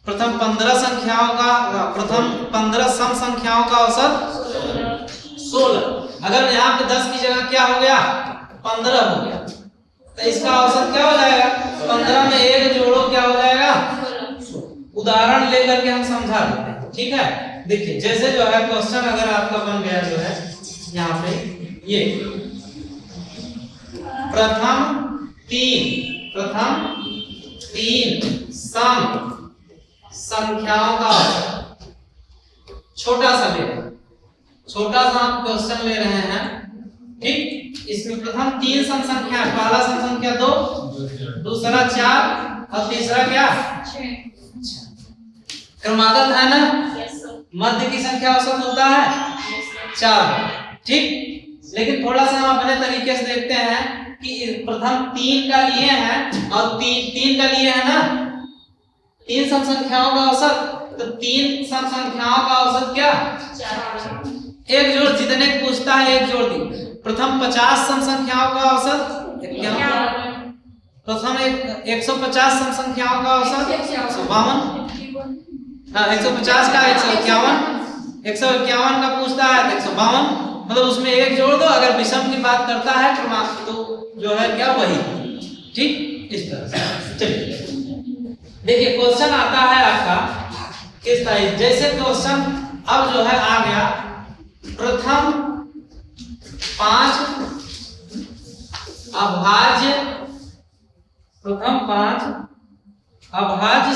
प्रथम 15 संख्याओं का, प्रथम 15 सम संख्याओं का औसत 16। अगर यहाँ पे 10 की जगह क्या हो गया? 15 हो गया, तो इसका औसत क्या हो जाएगा? 15 में 1 जोड़ो, क्या हो जाएगा? उदाहरण लेकर के हम समझा देते हैं, ठीक है। देखिए जैसे जो है क्वेश्चन अगर आपका बन गया जो है यहाँ पे, ये प्रथम 3 सम संख्याओं का औसत, छोटा सा ले रहे हैं, छोटा सा हम क्वेश्चन ले रहे हैं, ठीक। इसमें प्रथम 3 सम संख्या, पहला सम संख्या 2, दूसरा 4 और तीसरा क्या? 6। क्रमागत है ना? मध्य की संख्या औसत होता है 4, ठीक। लेकिन थोड़ा सा हम अपने तरीके से देखते हैं कि प्रथम 3 का लिए हैं और 3 का लिए है ना 3 सम संख्याओं का औसत, तो 3 सम संख्याओं का औसत क्या? 4। 1 जोड़, जितने पूछता है 1 जोड़ दी। प्रथम 50 सम संख्याओं का औसत 51, प्रथम 150 सम संख्याओं का औसत 152, हाँ 150 का 151, 151 का पूछता है 152, मतलब उसमें 1 जोड़ दो। अगर विषम की बात करता है तो जो है क्या वही, ठीक। इस तरह से चलिए देखिए क्वेश्चन आता है आपका किस तरह, जैसे क्वेश्चन अब जो है आ गया, प्रथम 5 अभाज्य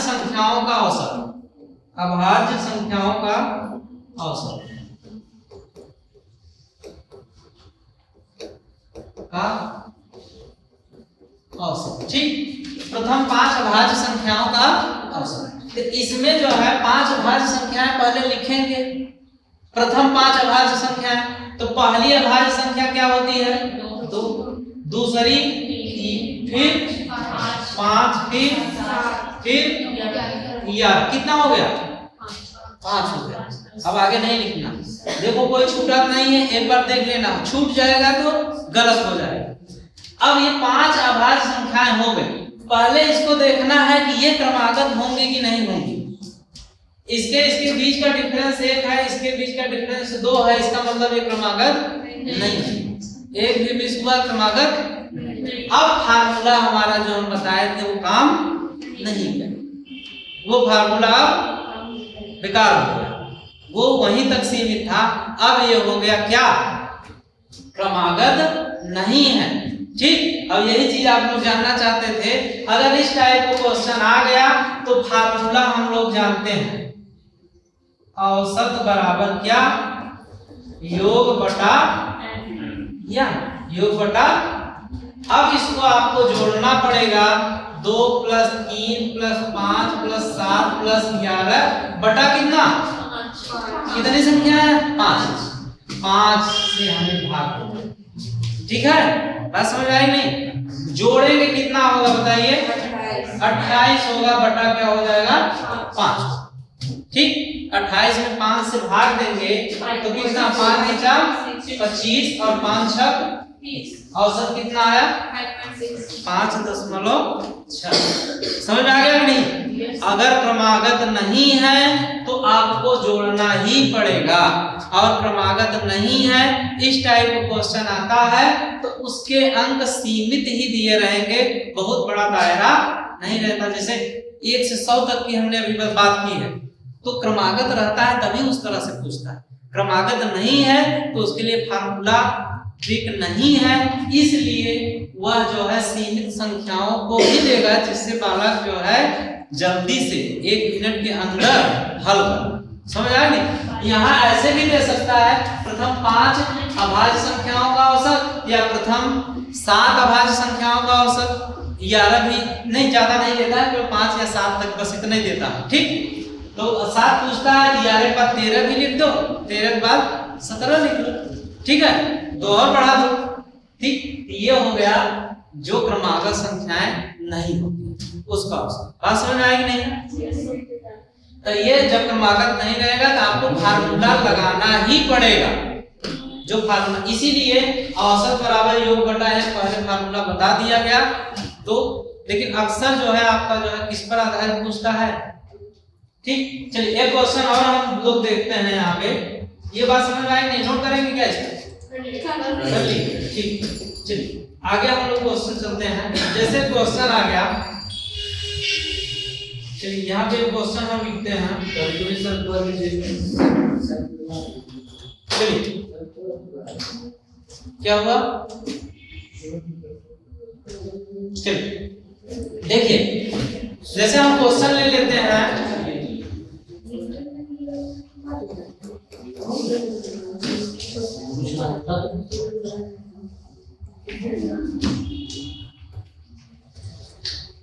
संख्याओं का औसत, अभाज्य संख्याओं का औसत का औसत, ठीक। प्रथम 5 अभाज्य संख्याओं का औसत, तो इसमें जो है 5 अभाज्य संख्याएं पहले लिखेंगे। प्रथम 5 अभाज्य संख्याएं, तो पहली अभाज्य संख्या क्या होती है? 2, दूसरी 3, फिर 5, फिर या कितना हो गया? 5 हो गया। अब आगे नहीं लिखना, देखो कोई छूटा नहीं है, एक बार देख लेना, छूट जाएगा तो गलत हो जाएगा। अब ये 5 अभाज्य संख्याएं हो गई, पहले इसको देखना है कि ये क्रमागत होंगे कि नहीं होंगी। इसके बीच का डिफरेंस 1 है, इसके बीच का डिफरेंस 2 है, इसका मतलब ये क्रमागत नहीं है, एक भी मिस हुआ क्रमागत। अब फार्मूला हमारा जो हम बताए थे वो काम नहीं करे, वो फार्मूला अब बेकार हो गया, वो वहीं तक सीमित था। अब ये हो गया क्या, क्रमागत नहीं है। ठीक, अब यही चीज आप लोग जानना चाहते थे। अगर इस टाइप का क्वेश्चन आ गया तो फार्मूला हम लोग जानते हैं, औसत बराबर क्या, योग बटा या योग बटा। अब इसको आपको जोड़ना पड़ेगा, 2 + 3 + 5 + 7 + 11 बटा कितना, कितनी संख्या है, 5 से हमें भाग दो। ठीक है, बात समझ आई नहीं? जोड़ेंगे कितना होगा बताइए, 28 होगा बटा क्या हो जाएगा, 5। ठीक, 28 में 5 से भाग देंगे तो कितना, 5 × 4 = 25 और 5 × 6 औसत कितना आया, 5.6। समझ में आ गया कि नहीं? अगर क्रमागत नहीं है तो आपको जोड़ना ही पड़ेगा, और क्रमागत नहीं है, इस टाइप का क्वेश्चन आता है तो उसके अंक सीमित ही दिए रहेंगे, बहुत बड़ा दायरा नहीं रहता। जैसे 1 से 100 तक की हमने अभी बात की है, तो क्रमागत रहता है तभी उस तरह से पूछता है। क्रमागत नहीं है तो उसके लिए फार्मूला ट्रिक नहीं है, इसलिए वह जो है सीमित संख्याओं को ही देगा, जिससे बालक जो है जल्दी से 1 मिनट के अंदर हल कर। समझ आ गई? यहाँ ऐसे भी दे सकता है, प्रथम 5 अभाज्य संख्याओं का औसत या प्रथम 7 अभाज्य संख्याओं का औसत। 11 भी नहीं, ज्यादा नहीं देता है, 5 या 7 तक बस इतना ही देता है। ठीक, तो 7 पूछता है, 11 के बाद 13 भी लिख दो, 13 के बाद 17 लिख लो। ठीक है, 2 और बढ़ा दो। ठीक, ये हो गया जो क्रमागत संख्याएं नहीं होती उसका औसत। बात समझ में आएगी नहीं? तो ये जब क्रमागत नहीं रहेगा तो आपको फार्मूला लगाना ही पड़ेगा, जो फार्मूला, इसीलिए औसत बराबर योग बटा है, पहले फार्मूला बता दिया गया। तो लेकिन अक्सर जो है आपका जो है किस पर आधारित पूछता है। ठीक, चलिए एक क्वेश्चन और हम लोग देखते हैं यहाँ पे। ये बात समझ में आई नहीं? नोट करेंगे क्या इसको? ठीक, चलिए आगे हम लोग क्वेश्चन चलते हैं। जैसे क्वेश्चन आ गया, चलिए यहाँ पे क्वेश्चन हम लिखते हैं। चलिए क्या हुआ, चलिए देखिए, जैसे हम क्वेश्चन ले लेते हैं,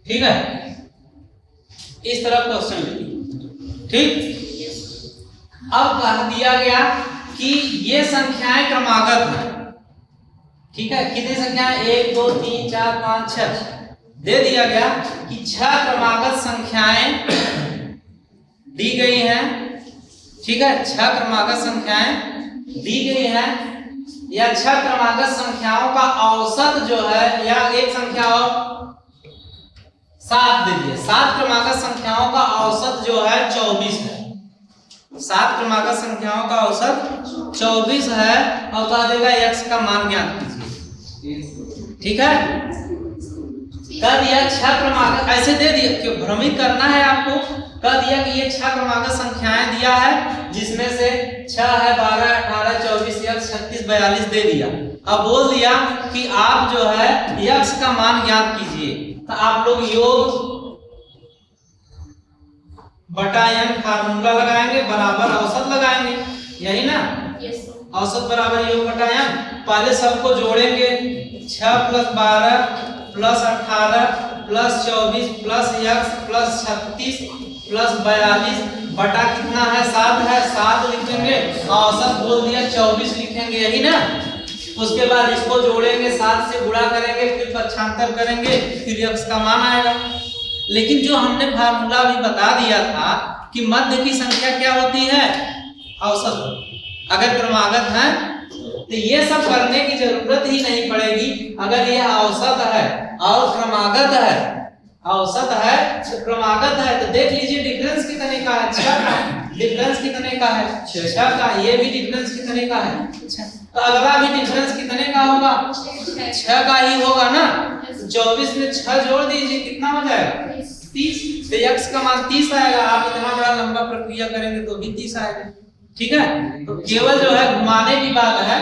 ठीक है, इस तरह क्वेश्चन लिखिए। ठीक, अब कह दिया गया कि ये संख्याएं क्रमागत हैं। ठीक है, कितनी संख्याएं, 1 2 3 4 5 6 दे दिया गया कि 6 क्रमागत संख्याएं दी गई हैं। ठीक है, 6 क्रमागत संख्याएं दी गई हैं, या 6 क्रमागत संख्याओं का औसत जो है, या एक संख्या और 7 दे दिया। 7 क्रमागत संख्याओं का औसत जो है 24 है। 7 क्रमागत संख्याओं का औसत 24 है, और कह देगा x का मान ज्ञात कीजिए। ठीक है, कह दिया 6 क्रमागत, ऐसे दे दिया, क्यों भ्रमित करना है आपको। कह दिया कि ये 6 क्रमागत संख्याएं दिया है, जिसमें से 6 है, 12 18 24 x 36 42 दे दिया। अब बोल दिया कि आप जो है x का मान ज्ञात कीजिए। तो आप लोग योग बटा n फार्मूला लगाएंगे, बराबर औसत लगाएंगे, यही ना? औसत बराबर योग बटा n। पहले सबको जोड़ेंगे, 6 + 12 + 18 + 24 + x + 36 + 42 बटा कितना है, 7 है, 7 लिखेंगे, औसत बोल दिया 24 लिखेंगे, यही ना? उसके बाद इसको जोड़ेंगे, 7 से गुणा करेंगे, फिर पक्षांतर करेंगे, फिर x का मान आएगा। लेकिन जो हमने फार्मूला भी बता दिया था कि मध्य की संख्या क्या होती है, औसत। अगर क्रमागत है तो ये सब करने की जरूरत ही नहीं पड़ेगी। अगर यह औसत है और क्रमागत है, औसत है तो क्रमागत है, तो देख लीजिए डिफरेंस कितने का है, 6 का। डिफरेंस कितने का है, 6 का। ये भी डिफरेंस कितने का है, तो अगला भी डिफरेंस कितने का होगा, 6 का ही होगा ना। 24 में 6 जोड़ दीजिए, कितना हो जाएगा, 30। तो x का मान 30 आएगा। आप इतना बड़ा लंबा प्रक्रिया करेंगे तो भी 30 आएगा। ठीक है, तो केवल जो है घुमाने की बात है,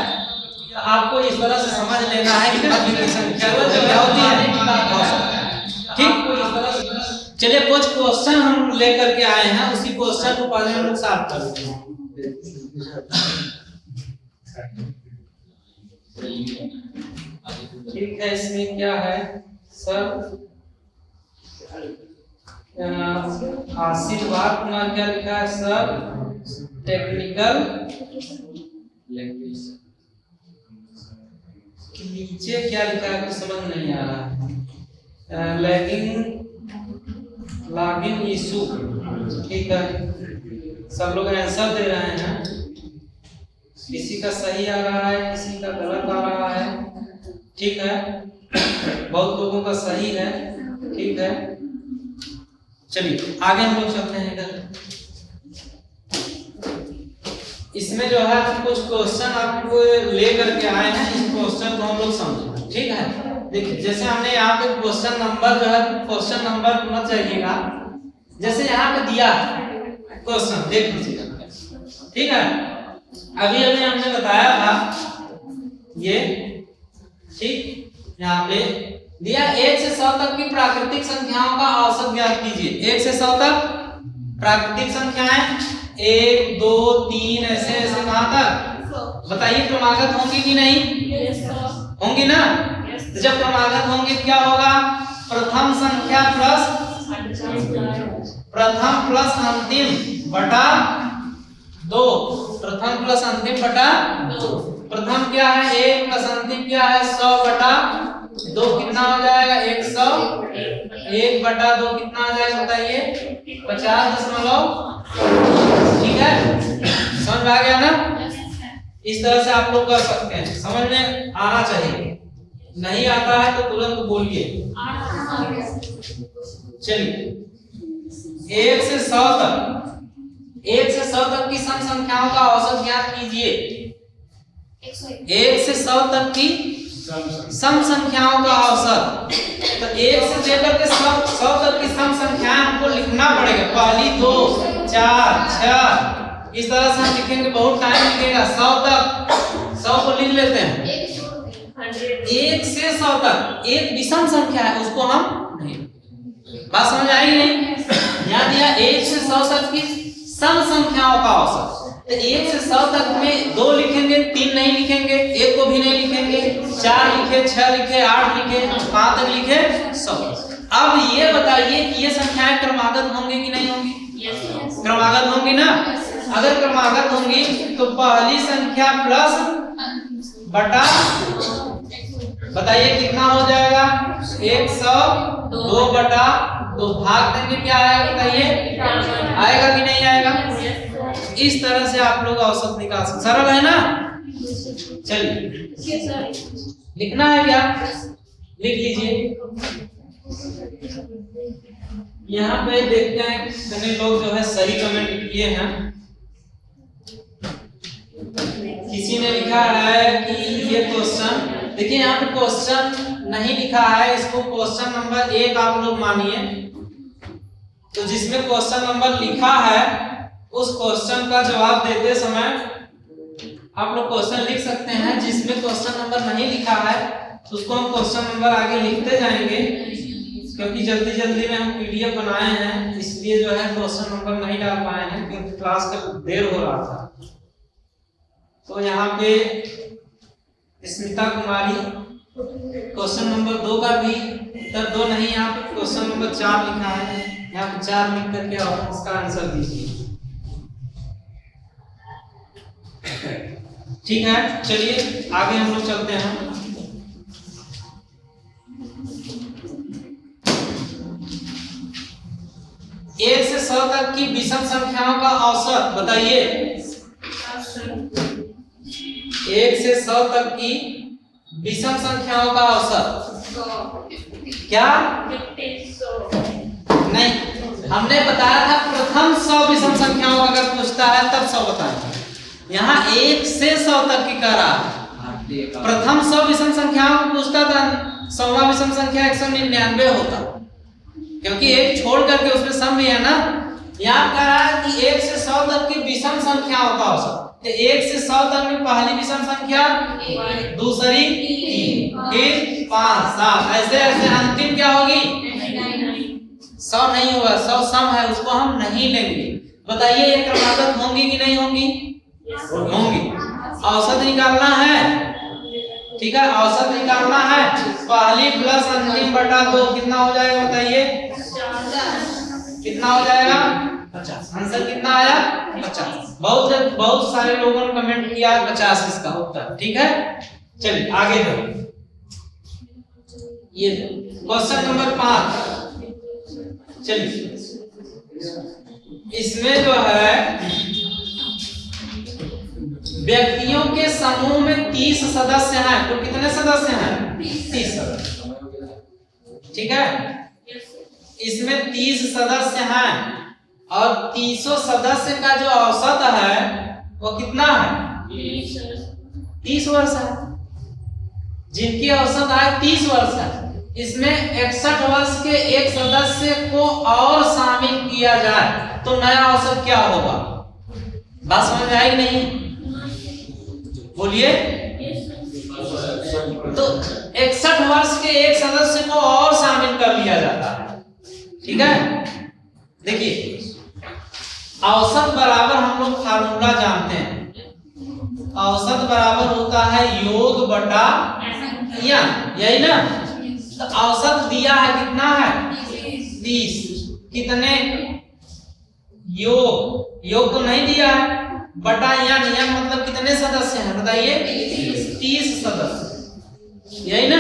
आपको इस तरह से समझ लेना है कि केवल जो है घुमाने की बात है। ठीक, चलिए कुछ क्वेश्चन हम लेकर के आए हैं, उसी क्वेश्चन को पहले हम लोग सॉल्व करते हैं। ठीक है, इसमें क्या है सर, आशीर्वाद कुमार क्या लिखा है सर, टेक्निकल लैंग्वेज। नीचे क्या लिखा है कुछ समझ नहीं आ रहा है, लॉगिन इशू। ठीक है, सब लोग आंसर दे रहे हैं, किसी का सही आ रहा है, किसी का गलत आ रहा है। ठीक है, बहुत लोगों का सही है। ठीक है, चलिए आगे हम लोग चलते हैं इधर। इसमें जो है कुछ क्वेश्चन आपको ले करके आए हैं, इस क्वेश्चन को हम लोग समझेंगे। ठीक है, देखिए जैसे हमने यहाँ पे क्वेश्चन नंबर जो है, क्वेश्चन नंबर मत चाहिएगा, जैसे यहाँ पे दिया क्वेश्चन देख लीजिए। ठीक है, अभी अभी हमने बताया था ये, ठीक, यहाँ पे दिया 1 से 100 तक की प्राकृतिक संख्याओं का औसत ज्ञात कीजिए। 1 से 100 तक प्राकृतिक संख्याएं 1 2 3 ऐसे ऐसे कहां तक, बताइए क्रमागत होंगी कि नहीं, होंगी ना। तो जब क्रमागत होंगे क्या होगा, प्रथम संख्या प्रथम प्लस अंतिम बटा 2, प्रथम प्लस अंतिम बटा 2। प्रथम क्या है 1 प्लस अंतिम क्या है 100 बटा 2, कितना हो जाएगा 100। 1 बटा 2 कितना आ जाएगा बताइए, 50.। ठीक है, समझ में आ गया ना। इस तरह से आप लोग कर सकते हैं, समझ में आना चाहिए। नहीं आता है तो तुरंत बोलिए। चलिए 1 से 100 तक, 1 से 100 तक की सम संख्याओं का औसत ज्ञात कीजिए। 1 से 100 तक की सम संख्याओं का औसत, तो 1 से लेकर के 100 तक की सम संख्याएं हमको लिखना पड़ेगा। पहली 2 4 6 इस तरह से हम लिखेंगे, बहुत टाइम लगेगा। 100 तक, 100 को लिख लेते हैं। 1 से 100 तक एक विषम संख्या है, उसको हम नहीं, बात समझ आई नहीं। यहाँ दिया 1 से 100 तक की सम संख्याओं का औसत, तो 1 से 100 तक में 2 लिखेंगे, 3 नहीं लिखेंगे, 1 को भी नहीं लिखेंगे, 4 लिखे, 6 लिखे, 8 लिखे, 5 तक लिखे 100। अब ये बताइए कि ये संख्याएं क्रमागत होंगी कि नहीं होंगी, क्रमागत होंगी ना। अगर क्रमागत होंगी तो पहली संख्या प्लस बटा, बताइए कितना हो जाएगा 100, 2 बटा 2 भाग देंगे, क्या आएगा बताइए, आएगा कि नहीं आएगा। इस तरह से आप लोग औसत निकाल सकते, सरल है ना। चलिए लिखना है क्या, लिख लीजिए। यहाँ पे देखते हैं कितने लोग जो है सही कमेंट किए हैं। किसी ने लिखा है कि ये क्वेश्चन, देखिए यहाँ पे क्वेश्चन नहीं लिखा है, इसको क्वेश्चन नंबर 1 आप लोग मानिए। तो जिसमें क्वेश्चन नंबर लिखा है उस क्वेश्चन का जवाब देते समय आप लोग क्वेश्चन लिख सकते हैं। जिसमें क्वेश्चन नंबर नहीं लिखा है उसको हम क्वेश्चन नंबर आगे लिखते जाएंगे, क्योंकि जल्दी जल्दी में हम पीडीएफ बनाए हैं, इसलिए जो है क्वेश्चन नंबर नहीं डाल पाए हैं, क्योंकि क्लास का देर हो रहा था। तो यहाँ पे स्मिता कुमारी क्वेश्चन नंबर 2 का भी उत्तर 2 नहीं, यहाँ पे क्वेश्चन नंबर 4 लिखा है, यहाँ पे 4 लिख करके आप इसका आंसर दीजिए। ठीक है, चलिए आगे हम लोग चलते हैं। एक से 100 तक की विषम संख्याओं का औसत बताइए। 1 से 100 तक की विषम संख्याओं का औसत। क्या नहीं, हमने बताया था प्रथम 100 विषम संख्याओं का अगर पूछता है तब 100 बताएंगे। यहाँ 1 से 100 तक की कह रहा है। प्रथम 100 विषम संख्याओं को पूछता था, 100वां विषम संख्या 199 होता, क्योंकि एक छोड़ करके उसमें सम भी है ना। यहाँ कह रहा है कि 1 से 100 तक की विषम संख्याओं का औसत। तो 1 से 100 तक में पहली विषम संख्या, दूसरी 3, फिर 5, 7, ऐसे ऐसे अंतिम क्या होगी? 100 नहीं होगा, 100 सम है, उसको हम नहीं लेंगे। बताइए ये क्रमागत होंगी कि नहीं होंगी? होंगी। औसत निकालना है, ठीक है, औसत निकालना है। पहली प्लस अंतिम बटा 2 कितना हो जाएगा बताइए? कितना हो जाएगा? 50। आंसर कितना आया? 50। बहुत सारे लोगों ने कमेंट किया 50 इसका उत्तर, ठीक है। चलिए आगे बढ़ो। ये क्वेश्चन नंबर 5। चलिए इसमें जो है व्यक्तियों के समूह में 30 सदस्य हैं। तो कितने सदस्य हैं? 30 सदस्य, ठीक है। इसमें 30 सदस्य हैं और 30 सदस्य का जो औसत है वो कितना है? 30 वर्ष है। जिनकी औसत है 30 वर्ष है, इसमें 61 वर्ष के एक सदस्य को और शामिल किया जाए तो नया औसत क्या होगा? बात समझ में आई नहीं? बोलिए। तो 61 वर्ष के एक सदस्य को और शामिल कर लिया जाता है, ठीक है। देखिए औसत बराबर हम लोग फार्मूला जानते हैं। औसत बराबर होता है योग बटा यन, यही ना। तो औसत दिया है कितना है? 30। कितने? योग तो नहीं दिया है, बटा यन मतलब कितने सदस्य हैं बताइए? 30 सदस्य, यही ना।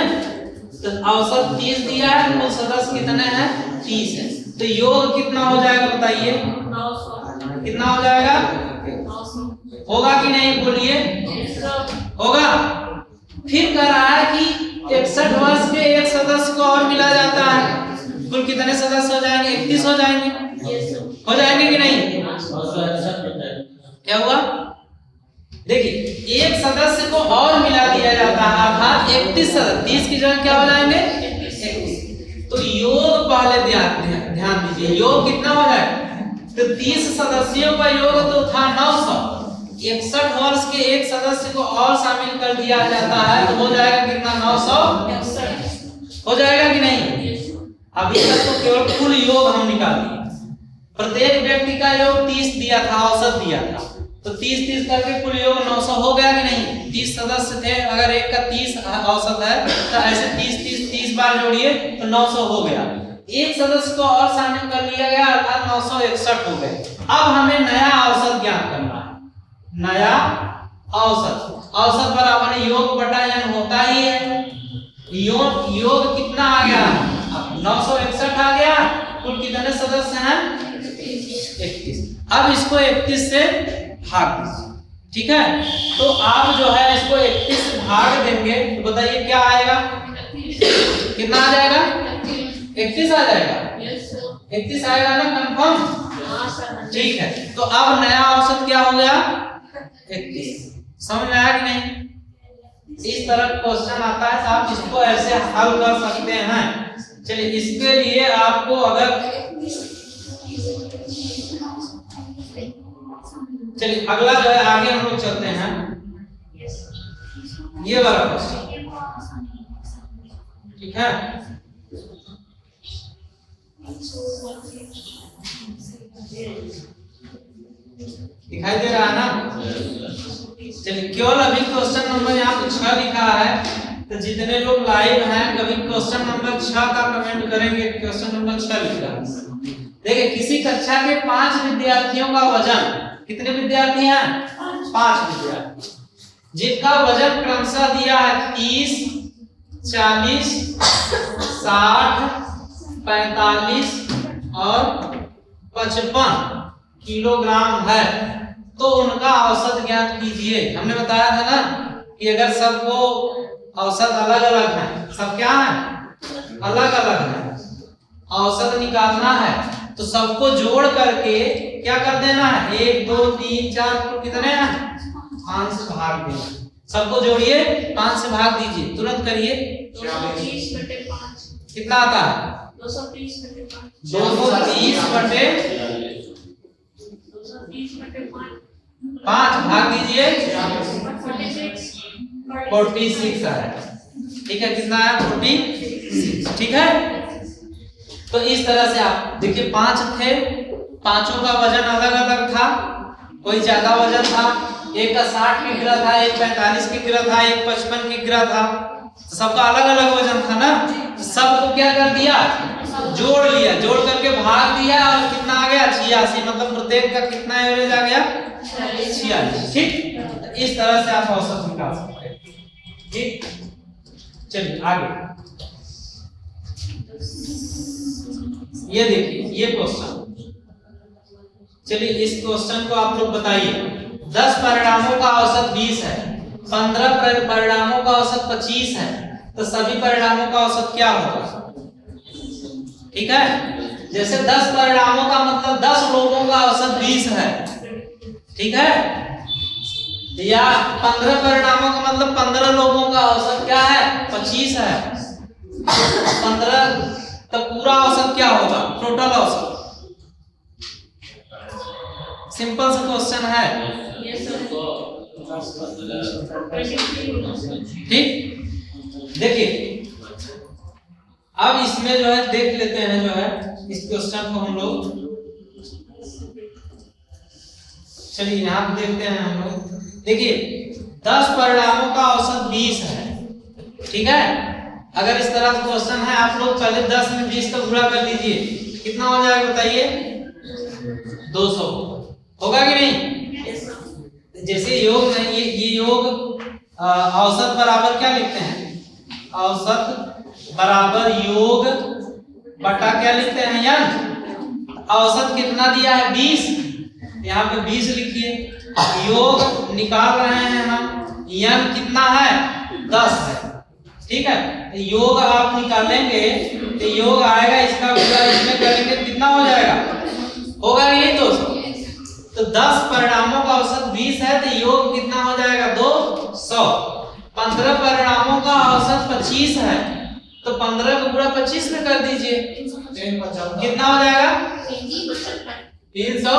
तो औसत 30 दिया है, कुल सदस्य कितने हैं? 30 है। तो योग कितना हो जाएगा बताइए? कितना हो जाएगा? होगा कि नहीं? बोलिए। होगा। फिर कह रहा है कि 61 वर्ष के एक सदस्य को और मिला जाता है, कुल कितने सदस्य हो जाएंगे? 31 हो जाएंगे। हो जाएंगे कि नहीं? क्या हुआ? देखिए एक सदस्य को और मिला दिया जाता है, अर्थात 31 सदस्य, 30 की जगह क्या हो जाएंगे? 31। तो योग पहले ध्यान दीजिए, योग कितना हो जाएगा? तो 30 सदस्यों का योग तो था 900। 61 वर्ष के एक सदस्य को और शामिल कर दिया जाता है तो हो जाएगा कितना? 961 हो जाएगा कि नहीं? अभी तक तो केवल कुल योग हम निकाल दिए। प्रत्येक व्यक्ति का योग 30 दिया था, औसत दिया था, तो 30 करके कुल योग 900 हो गया कि नहीं? 30 सदस्य थे, अगर एक का 30 औसत है तो ऐसे 30 बार जोड़िए तो 900 हो गया। एक सदस्य को और शामिल कर लिया गया अर्थात 961 हो गए। अब हमें नया औसत ज्ञात करना है। नया औसत, औसत बराबर योग बटा यन होता ही है। योग कितना आ गया? 961 आ गया। कुल कितने सदस्य हैं? 31। अब इसको 31 से भाग दीजिए, ठीक है। तो आप जो है इसको 31 से भाग देंगे तो बताइए क्या आएगा? कितना आ जाएगा? 31 आ जाएगा। 31 आएगा ना? कंफर्म? ठीक है। तो अब नया औसत क्या हो गया? 31। समझ में आया कि नहीं? इस तरह क्वेश्चन आता है तो आप इसको ऐसे हल कर सकते हैं। चलिए इसके लिए आपको अगर चलिए अगला जो है आगे हम लोग चलते हैं। ये वाला क्वेश्चन, ठीक है। दिखाई दे रहा है ना? चलिए केवल अभी क्वेश्चन नंबर यहाँ पे 6 लिखा है, तो जितने लोग लाइव हैं कभी क्वेश्चन नंबर 6 का कमेंट करेंगे। क्वेश्चन नंबर 6 लिखा है। देखिए किसी कक्षा के 5 विद्यार्थियों का वजन, कितने विद्यार्थी हैं? 5 विद्यार्थी, जिनका वजन क्रमशः दिया है 30, 40, 60, 45 और 55 किलोग्राम है, तो उनका औसत ज्ञात कीजिए। हमने बताया था ना कि अगर सबको औसत अलग अलग है, सब क्या है अलग अलग है, औसत निकालना है तो सबको जोड़ करके क्या कर देना है 1 2 3 4 कितने हैं 5 से भाग देना। सबको जोड़िए 5 से भाग दीजिए, तुरंत करिए। 230/5 कितना आता है 230/5 5 भाग दीजिए 46 46 है। ठीक है, कितना है 46। ठीक है, तो इस तरह से आप देखिए 5 थे, पांचों का वजन अलग अलग था, कोई ज्यादा वजन था, एक का 60 की गिरा था, एक 45 की गिरा था, एक 55 की गिरा था, तो सबका अलग अलग वजन था ना। सबको क्या कर दिया जोड़ लिया, जोड़ करके भाग दिया और कितना आ गया 86, मतलब प्रत्येक का कितना एवरेज आ गया 46। ठीक, तो इस तरह से आप औसत निकाल सकते हैं। ठीक, चलिए आगे ये देखिए ये क्वेश्चन। चलिए इस क्वेश्चन को आप लोग बताइए। 10 परिणामों का औसत 20 है, 15 परिणामों का औसत 25 है, तो सभी परिणामों का औसत क्या होगा? ठीक है, जैसे 10 परिणामों का मतलब 10 लोगों का औसत 20 है, ठीक है, या 15 परिणामों का मतलब 15 लोगों का औसत क्या है 25 है। 15 तो पूरा औसत क्या होगा टोटल औसत। सिंपल सा क्वेश्चन है। ठीक, देखिए अब इसमें जो है देख लेते हैं, जो है इस क्वेश्चन को हम लोग, चलिए यहाँ पे देखते हैं हम लोग। देखिए 10 परिणामों का औसत 20 है, ठीक है। अगर इस तरह का क्वेश्चन है, आप लोग पहले 10 में 20 का गुणा कर लीजिए, कितना हो जाएगा बताइए 200 होगा कि नहीं। जैसे योग नहीं, ये योग औसत बराबर क्या लिखते हैं, औसत बराबर योग बटा क्या लिखते हैं यन। औसत कितना दिया है 20, यहाँ पे 20 लिखिए, योग निकाल रहे हैं हम, यन कितना है 10 है, ठीक है। योग आप निकालेंगे तो योग आएगा, इसका गुणा इसमें करेंगे कितना हो जाएगा, होगा कि नहीं दोस्तों। तो 10 परिणामों का औसत 20 है तो योग कितना हो जाएगा 200। 15 परिणामों का औसत 25 है तो 15 को गुणा 25 में कर दीजिए, कितना हो जाएगा 300।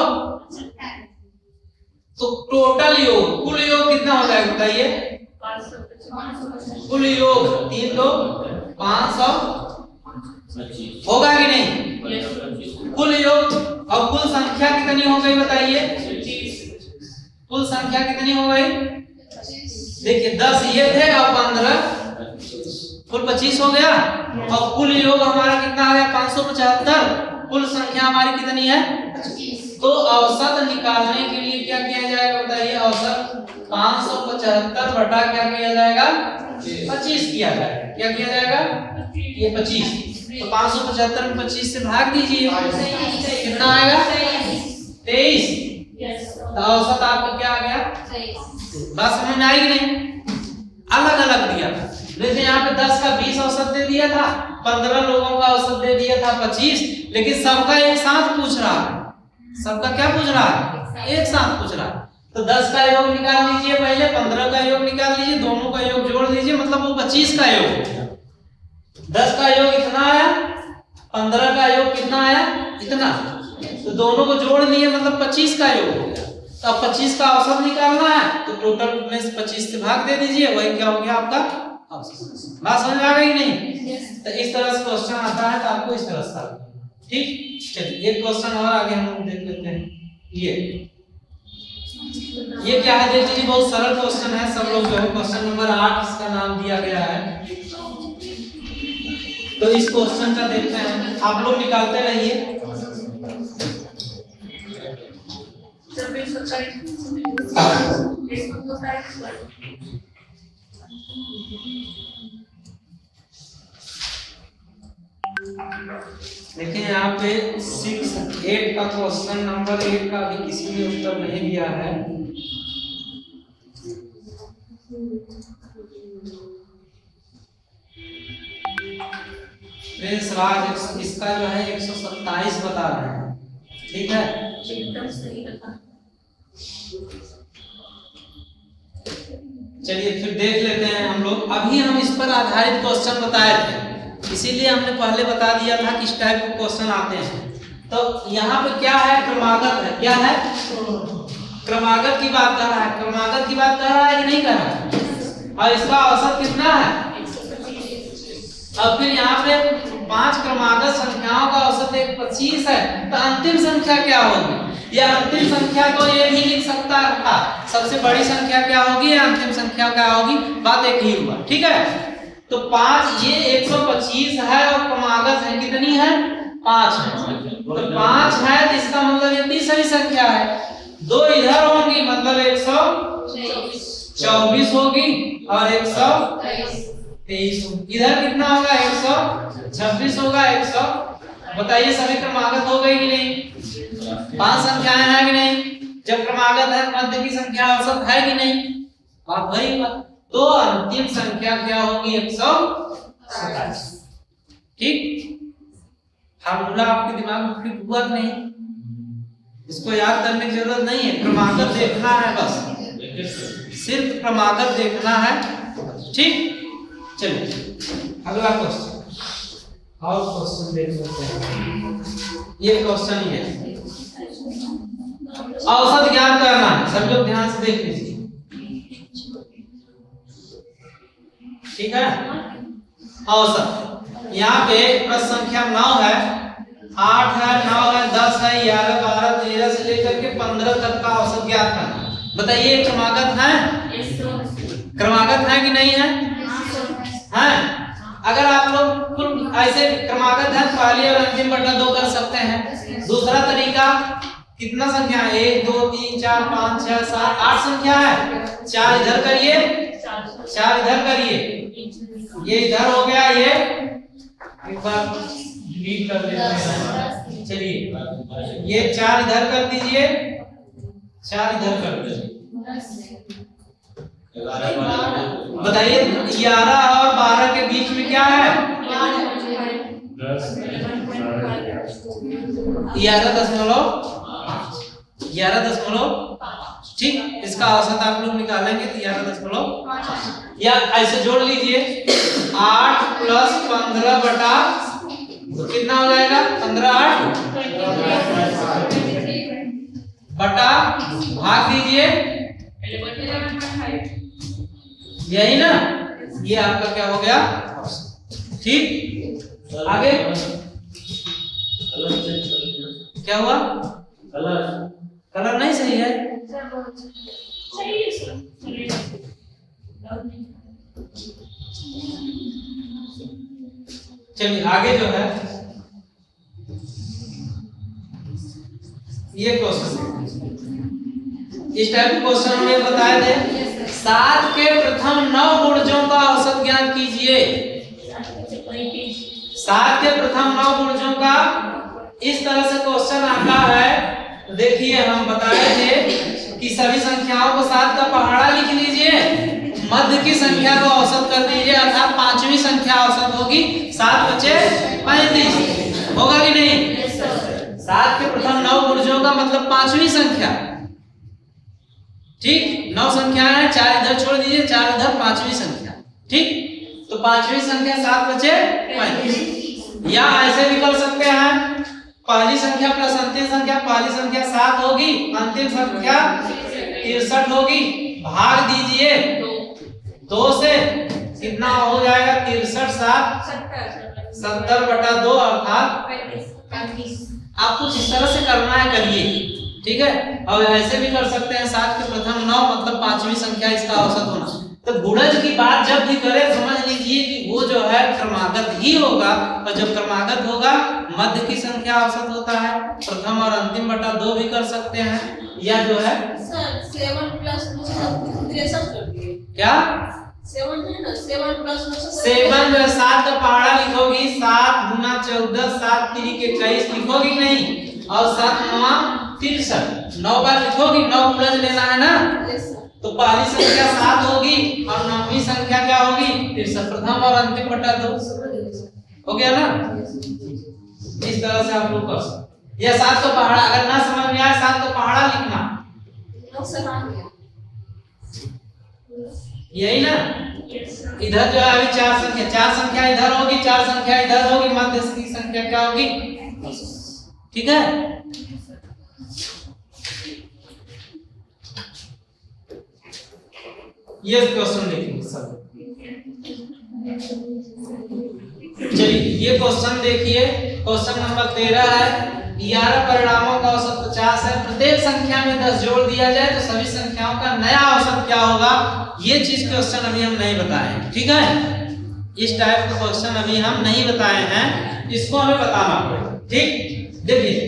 तो टोटल योग कुल योग कितना हो जाएगा बताइए, कुल योग 3 2 500 होगा कि नहीं। कुल योग और कुल संख्या कितनी हो गई बताइए, कुल संख्या कितनी हो गई। देखिए 10 ये थे और 15 कुल 25 हो गया, और कुल योग हमारा कितना आ गया 575। कुल संख्या हमारी कितनी है। तो औसत निकालने के लिए क्या किया जाएगा बताइए, औसत 575 बटा क्या किया जाएगा 25 किया जाएगा। क्या किया जाएगा ये 25, तो 575 में 25 से भाग दीजिए, कितना आएगा 23। तो औसत आपका क्या आ गया, बात समझ में आई कि नहीं। अलग अलग दिया था, जैसे यहाँ पे 10 का 20 औसत दे दिया था, 15 लोगों का औसत दे दिया था 25, लेकिन सबका एक साथ पूछ रहा है, सबका क्या पूछ रहा है एक साथ पूछ रहा है। तो 10 का योग निकाल लीजिए पहले, 15 का योग निकाल लीजिए, दोनों का योग जोड़ लीजिए, मतलब वो 25 का योग। 10 का योग इतना आया, 15 का योग कितना आया इतना, तो दोनों को जोड़ लिए मतलब 25 का योग हो गया। तो अब 25 का औसत निकालना है तो टोटल में से 25 से भाग दे दीजिए, वही क्या हो गया आपका औसत। बात समझ में आ गई नहीं। तो इस तरह से क्वेश्चन आता है तो आपको इस तरह से, ठीक। चलिए एक क्वेश्चन और आगे हम लोग देख लेते हैं। ये क्या है देख लीजिए, बहुत सरल क्वेश्चन है। सब लोग जो है क्वेश्चन नंबर 8 इसका नाम दिया गया है। तो इस क्वेश्चन का देखते हैं, आप लोग निकालते रहिए। देखिए यहाँ पे 8 का क्वेश्चन नंबर 8 का भी किसी ने उत्तर नहीं दिया है। प्रिंस राज इसका जो है 127 बता रहे हैं। ठीक है, एकदम सही लगा। चलिए फिर देख लेते हैं हम लोग। अभी हम इस पर आधारित क्वेश्चन बताए थे, इसीलिए हमने पहले बता दिया था कि इस टाइप के क्वेश्चन आते हैं। तो यहाँ पे क्या है, क्रमागत है। क्या है, क्रमागत की बात कर रहा है। क्रमागत की बात कर रहा है कि नहीं कर रहा है? और इसका औसत कितना है? अब फिर यहाँ पे 5 क्रमागत संख्याओं का औसत 125 है, तो अंतिम संख्या क्या होगी? या अंतिम संख्या को ये भी लिख सकता था, सबसे बड़ी संख्या क्या होगी या अंतिम संख्या क्या होगी, बात एक ही हुआ। ठीक है, तो 5 ये 125 है और क्रमागत है कितनी है? 5 है। तो 5 है तो इसका मतलब ये तीसरी संख्या है। 2 इधर होंगी मतलब 124 होगी और 123 होगी। इधर कितना होगा? 126 होगा। 100 बताइए सभी क्रमागत हो गई कि नहीं? 5 संख्याएं हैं कि नहीं? जब क्रमागत है मध्य की संख्या औसत है कि नहीं? बात वही बात। तो अंतिम संख्या क्या होगी? 127। ठीक, फार्मूला आपके दिमाग में फिर हुआ नहीं, इसको याद करने की जरूरत नहीं है, क्रमागत देखना है बस, सिर्फ क्रमागत देखना है। ठीक, चलिए अगला क्वेश्चन। और क्वेश्चन देख लेते हैं। ये क्वेश्चन ही है, औसत ज्ञात करना है। सब लोग ध्यान से देख लीजिए। ठीक है, औसत यहाँ पे प्रश्न संख्या 9 है, 8 है, 9 है, 10 है, 11, 12, 13 से लेकर के 15 तक का औसत ज्ञात करना। बताइए क्रमागत है? क्रमागत है कि नहीं है? हैं? अगर आप लोग ऐसे क्रमागत है तो पहले और अंतिम बटा 2 कर सकते हैं। दूसरा तरीका, कितना संख्या है? 1 2 3 4 5 6 7 8 संख्या है। 4 इधर करिए, 4 इधर करिए, ये इधर हो गया, ये एक बार डिलीट कर देते हैं। चलिए ये 4 इधर कर दीजिए, 4 इधर कर दीजिए। बताइए 11 और 12 के बीच में क्या है? 11.5। ठीक, इसका औसत आप लोग निकालेंगे तो 11.5 या ऐसे जोड़ लीजिए 8 प्लस 15 बटा कितना हो जाएगा? 15 8 बटा भाग दीजिए, यही ना, ये आपका क्या हो गया? ठीक, आगे क्या हुआ? कलर नहीं सही है। चलिए आगे जो है ये क्वेश्चन, इस टाइप के क्वेश्चन हमें बताए थे। 7 के प्रथम 9 गुणजों का औसत ज्ञात कीजिए। 7 के प्रथम 9 गुणजों का इस तरह से क्वेश्चन आता है। तो देखिए हम बताए थे कि सभी संख्याओं को 7 का पहाड़ा लिख लीजिए, मध्य की संख्या को औसत कर दीजिए, अर्थात 5वीं संख्या औसत होगी। 7 बचे 35, होगा कि नहीं? 7 के प्रथम 9 गुणजों का मतलब 5वीं संख्या। ठीक, 9 संख्याएं हैं, 4 इधर छोड़ दीजिए, 4 इधर, 5वीं संख्या। ठीक, तो 5वीं संख्या 7 बचे 35। या ऐसे भी कर सकते हैं, पहली संख्या प्लस अंतिम संख्या, पहली संख्या 7 होगी, अंतिम संख्या 63 होगी, भाग दीजिए 2 से, कितना हो जाएगा? 63 7 70 बटा 2 अर्थात 35। आप कुछ इस तरह से करना है, करिए। ठीक है, और ऐसे भी कर सकते हैं 7 के प्रथम 9 मतलब 5वीं संख्या इसका औसत होना। तो गुणज की बात जब भी करें समझ लीजिए कि वो जो है क्रमागत ही होगा, और जब क्रमागत होगा मध्य की संख्या औसत होता है। प्रथम और अंतिम बटा 2 भी कर सकते हैं, या जो है 7 प्लस 63 कर दिए। क्या 7 है ना, 7 प्लस 7 जो है 7 का पहाड़ा लिखोगी, 7 गुना 14, 7 3 के 21 लिखोगी नहीं, और 7 9 63 9 बार लिखोगी, 9 गुणज लेना है ना, तो पहली संख्या 7 होगी और 9वीं संख्या क्या होगी? फिर से प्रथम और अंतिम बटा 2 हो गया ना। इस तरह से आप लोग कर सकते। यह 7 को पहाड़ा, अगर ना समझ में आए 7 को पहाड़ा लिखना, यही ना। इधर जो है अभी 4 संख्या इधर होगी, 4 संख्या इधर होगी, मध्य की संख्या क्या होगी? ठीक है। ये क्वेश्चन देखेंगे सब। चलिए ये क्वेश्चन देखिए, क्वेश्चन नंबर 13 है। 11 परिणामों का औसत 50 है। प्रत्येक संख्या में 10 जोड़ दिया जाए तो सभी संख्याओं का नया औसत क्या होगा? ये चीज क्वेश्चन अभी हम नहीं बताए हैं, ठीक है। इस टाइप का क्वेश्चन अभी हम नहीं बताए हैं, इसको हमें बताना पड़ेगा, ठीक। देखिए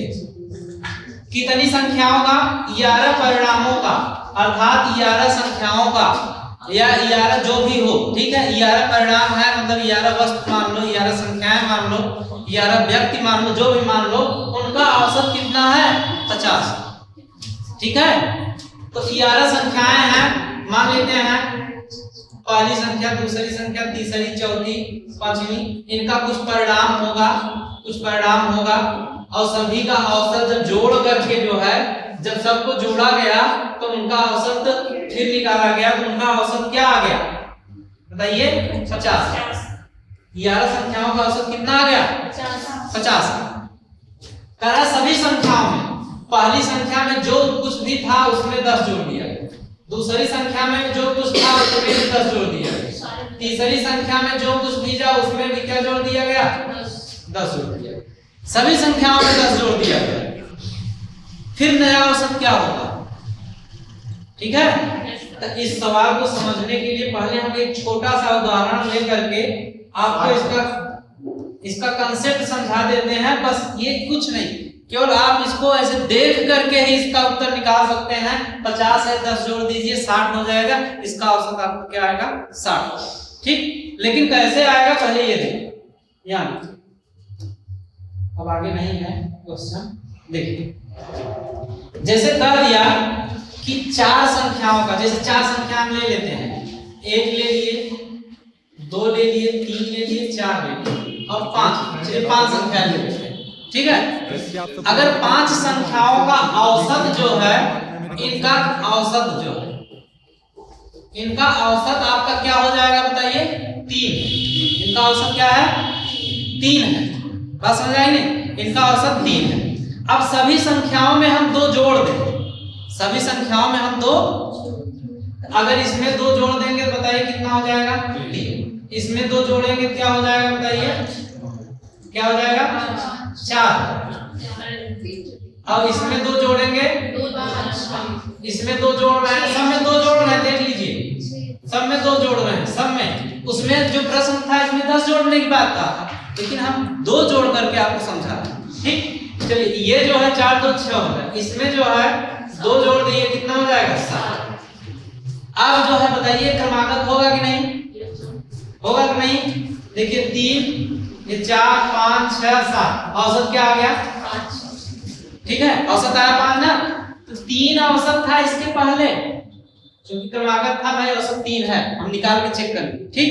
कितनी संख्याओं का? 11 परिणामों का, अर्थात 11 संख्याओं का या 11 जो भी हो, ठीक है। 11 परिणाम है मतलब 11 वस्तु मान लो, 11 संख्याएं मान लो, 11 व्यक्ति मान लो, जो भी मान लो, उनका औसत कितना है? 50, ठीक है। तो 11 संख्याएं हैं, मान लेते हैं पहली संख्या, दूसरी संख्या, तीसरी, चौथी, पांचवी, इनका कुछ परिणाम होगा और सभी का औसत जब जोड़ करके जो है, जब सबको जोड़ा गया तो उनका औसत फिर निकाला गया तो उनका औसत क्या आ गया? बताइए 50। 11 संख्याओं का औसत कितना आ गया? 50। कहा सभी संख्याओं में पहली संख्या में जो कुछ भी था उसमें 10 जोड़ दिया गया, दूसरी संख्या में जो कुछ था उसमें भी 10 जोड़ दिया गया, तीसरी संख्या में जो कुछ भी था उसमें भी क्या जोड़ दिया गया? 10 जोड़ दिया गया। सभी संख्याओं में 10 जोड़ दिया गया। फिर नया औसत क्या होगा? ठीक है। तो इस सवाल को समझने के लिए पहले हम एक छोटा सा उदाहरण लेकर के आपको इसका कंसेप्ट समझा देते हैं। बस ये कुछ नहीं, केवल आप इसको ऐसे देख करके ही इसका उत्तर निकाल सकते हैं। 50 है, 10 जोड़ दीजिए 60 हो जाएगा, इसका औसत आपको क्या आएगा? 60, ठीक। लेकिन कैसे आएगा पहले ये देखिए, यहाँ अब आगे नहीं है क्वेश्चन। देखिए जैसे कह दिया कि 4 संख्याओं का, जैसे 4 संख्या हम ले लेते हैं, 1 ले लिए, 2 ले लिए, 3 ले लिए, 4 ले लिए और 5, चलिए 5 संख्या ले लेते हैं, ठीक है। अगर 5 संख्याओं का औसत जो है, इनका औसत आपका क्या हो जाएगा बताइए? 3। इनका औसत क्या है? 3 है। बात समझ आई नहीं? इनका औसत 3 है। अब सभी संख्याओं में हम 2 जोड़ दें, सभी संख्याओं में हम 2, अगर इसमें 2 जोड़ देंगे बताइए कितना हो जाएगा? 3। इसमें 2 जोड़ेंगे क्या हो जाएगा बताइए? क्या हो जाएगा? 4। अब इसमें 2 जोड़ेंगे, इसमें 2 जोड़ रहे हैं, सब में 2 जोड़ रहे हैं, देख लीजिए सब में 2 जोड़ रहे हैं, सब में। उसमें जो प्रश्न था इसमें 10 जोड़ने की बात था, लेकिन हम 2 जोड़ करके आपको समझा रहे हैं, ठीक। चलिए ये जो है 4 2 6 हो गया, इसमें जो है 2 जोड़ दिए कितना हो जाएगा? 7। अब जो है बताइए क्रमागत होगा कि नहीं? होगा कि नहीं? देखिए 3, ये 4 5 6 7, औसत क्या आ गया? 5, ठीक है। औसत आया 5 ना। तो 3 औसत था इसके पहले, क्योंकि क्रमागत था भाई, औसत 3 है, हम निकाल के चेक कर लेंगे, ठीक।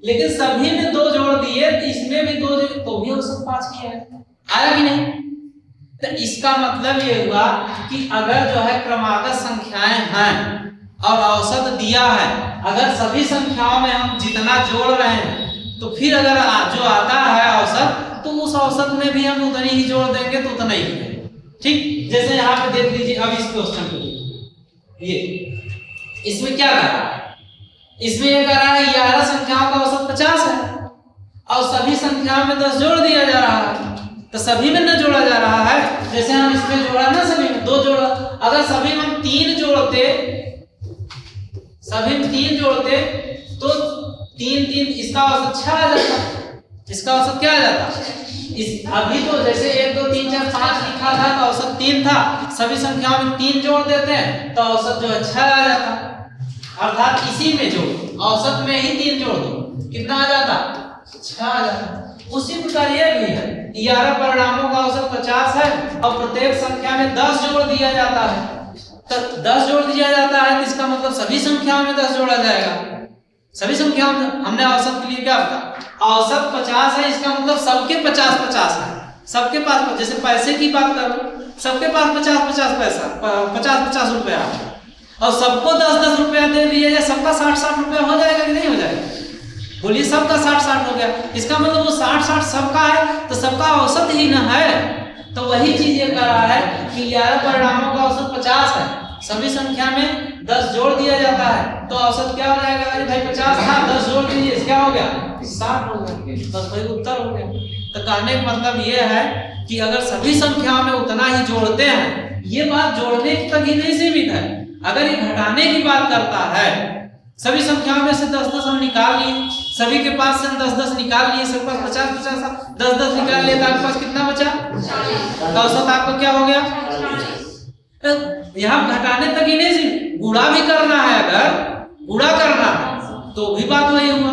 लेकिन सभी में 2 जोड़ दिए, इसमें भी 2 जोड़, तो भी औसत 5 की है, आया कि नहीं? तो इसका मतलब ये हुआ कि अगर जो है क्रमागत संख्याएं हैं और औसत दिया है, अगर सभी संख्याओं में हम जितना जोड़ रहे हैं तो फिर अगर जो आता है औसत, तो उस औसत में भी हम उतनी ही जोड़ देंगे तो उतना ही है, ठीक। जैसे यहाँ पे देख लीजिए, अब इस क्वेश्चन को ये इसमें क्या कर रहा है? इसमें ये कह रहा है 11 संख्याओं का औसत 50 है और सभी संख्याओं में 10 जोड़ दिया जा रहा है, तो सभी में न जोड़ा जा रहा है। जैसे हम इसमें जोड़ा ना, सभी में 2 जोड़ा, अगर सभी में हम 3 जोड़ते, सभी में 3 जोड़ते तो 3 3, इसका औसत 6 आ जाता। इसका औसत क्या आ जाता? इस अभी तो जैसे 1 2 3 4 5 लिखा था तो औसत 3 था, सभी संख्याओं में 3 जोड़ देते हैं तो औसत जो है 6 आ जाता। अर्थात इसी में जो औसत में ही 3 जोड़ दो, कितना आ जाता? 6 आ जाता। उसी प्रकार ये भी है, 11 परिणामों का औसत 50 है और प्रत्येक संख्या में 10 जोड़ दिया जाता है, तो 10 जोड़ दिया जाता है, तो इसका मतलब सभी संख्याओं में 10 जोड़ा जाएगा। सभी संख्याओं में हमने औसत के लिए क्या बताया, औसत 50 है, इसका मतलब सबके 50-50 है, सबके पास। जैसे पैसे की बात करो, सबके पास 50-50 पैसा, 50-50 रुपया, और सबको 10-10 रुपया दे दिया जाए, सबका 60-60 रुपया हो जाएगा कि नहीं हो जाएगा? बोलिए, सबका 60-60 हो गया, इसका मतलब वो 60-60 सबका है, तो सबका औसत ही ना है। तो वही चीज ये कह रहा है कि 11 परिणामों का औसत 50 है, सभी संख्या में 10 जोड़ दिया जाता है, तो औसत क्या हो जाएगा? अरे भाई 50 था, 10 जोड़ दीजिए, क्या हो गया? 60 हो गया। बस वही उत्तर हो गया। तो कहने का मतलब ये है कि अगर सभी संख्याओं में उतना ही जोड़ते हैं, ये बात जोड़ने तक ही नहीं सीमित है, अगर ये घटाने की बात करता है, सभी संख्याओं में से 10-10 हम निकाल लिए, सभी के पास से 10-10 निकाल लिए, सबके पास 50-50 10-10 निकाल लिए, तो आपके पास कितना बचा? तो औसत आपका क्या हो गया? यहाँ घटाने तक ही नहीं, सिर्फ गुणा भी करना है, अगर गुणा करना है तो भी बात वही हुआ,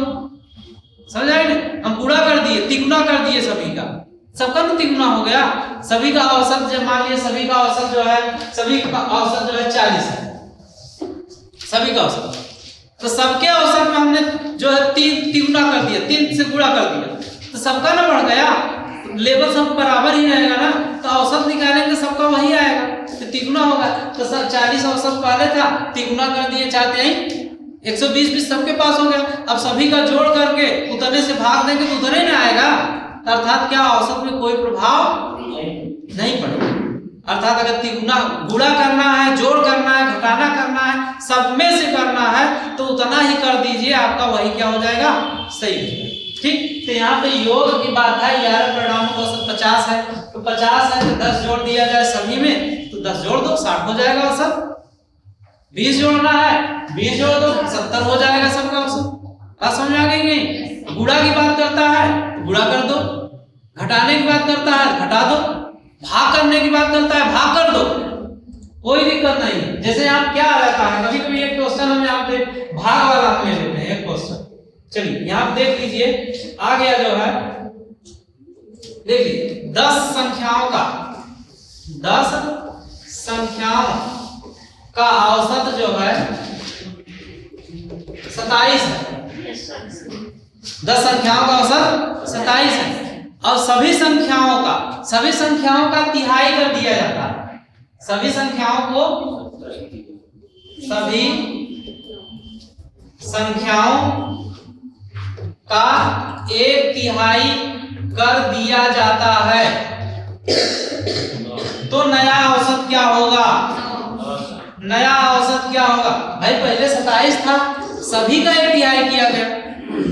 समझ आए ना? हम गुणा कर दिए, तिगुना कर दिए, सभी का, सबका तो तिगुना हो गया। सभी का औसत जो मान लिया, सभी का औसत जो है, सभी का औसत जो है 40 है, सभी का औसत, तो सबके औसत में हमने जो है 3 तिगुना कर दिया, 3 से गुणा कर दिया, तो सबका ना बढ़ गया, लेवल सब बराबर ही रहेगा ना, तो औसत निकालेंगे सबका वही आएगा, तो तिगुना होगा। तो सब 40 औसत पहले था, तिगुना कर दिए, चाहते हैं 120 भी सबके पास हो गया। अब सभी का जोड़ करके उतने से भाग देंगे तो उतने ना आएगा, अर्थात क्या औसत में कोई प्रभाव नहीं पड़ेगा। अर्थात अगर तिगुना गुणा करना है, जोड़ करना है, घटाना करना है, सब में से करना है, तो उतना ही कर दीजिए, आपका वही क्या हो जाएगा? सही। ठीक, तो यहाँ पे योग की बात है, 11 परिणामों का औसत 50 है, तो 50 है तो 10 जोड़ दिया जाए सभी में, तो 10 जोड़ दो 60 हो जाएगा औसत। 20 जोड़ना है, 20 जोड़ दो 70 हो जाएगा सबका औसत। बात समझ आ गई नहीं? गुणा की बात करता है तो गुणा कर दो, घटाने की बात करता है घटा दो, भाग करने की बात करता है भाग कर दो, कोई दिक्कत नहीं। जैसे यहाँ क्या आ जाता है, कभी कभी एक क्वेश्चन हम यहाँ पे भाग वाला हम ले लेते हैं, एक क्वेश्चन, चलिए यहाँ देख लीजिए, आ गया जो है, देखिए 10 संख्याओं का औसत जो है 27 है, 10 संख्याओं का औसत 27 है, और सभी संख्याओं का तिहाई कर दिया जाता है, सभी संख्याओं का 1/3 कर दिया जाता है, तो नया औसत क्या होगा? नया औसत क्या होगा? भाई पहले 27 था, सभी का 1/3 किया गया,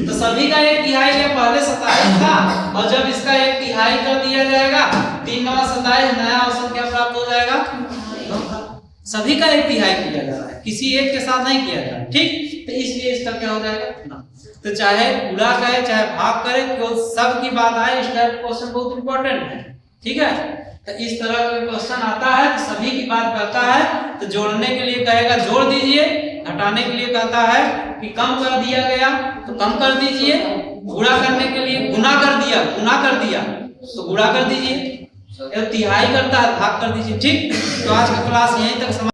तो सभी का 1/3 क्या? पहले 27 था, और जब इसका 1/3 कर दिया जाएगा, 3 9 27, नया औसत क्या प्राप्त हो जाएगा? सभी का 1/3 किया जा रहा है, किसी एक के साथ नहीं किया जा रहा है। ठीक, तो इसलिए इसका क्या हो जाएगा? तो चाहे गुणा करे चाहे भाग करे, केवल सब की बात आए, इस टाइप क्वेश्चन बहुत इंपॉर्टेंट है। ठीक है, तो इस तरह का क्वेश्चन आता है तो सभी की बात करता है, तो जोड़ने के लिए कहेगा जोड़ दीजिए, घटाने के लिए कहता है कि कम कर दिया गया तो कम कर दीजिए, गुणा करने के लिए गुना कर दिया तो गुणा कर दीजिए, तिहाई करता है भाग कर दीजिए। ठीक, तो आज का क्लास यहीं तक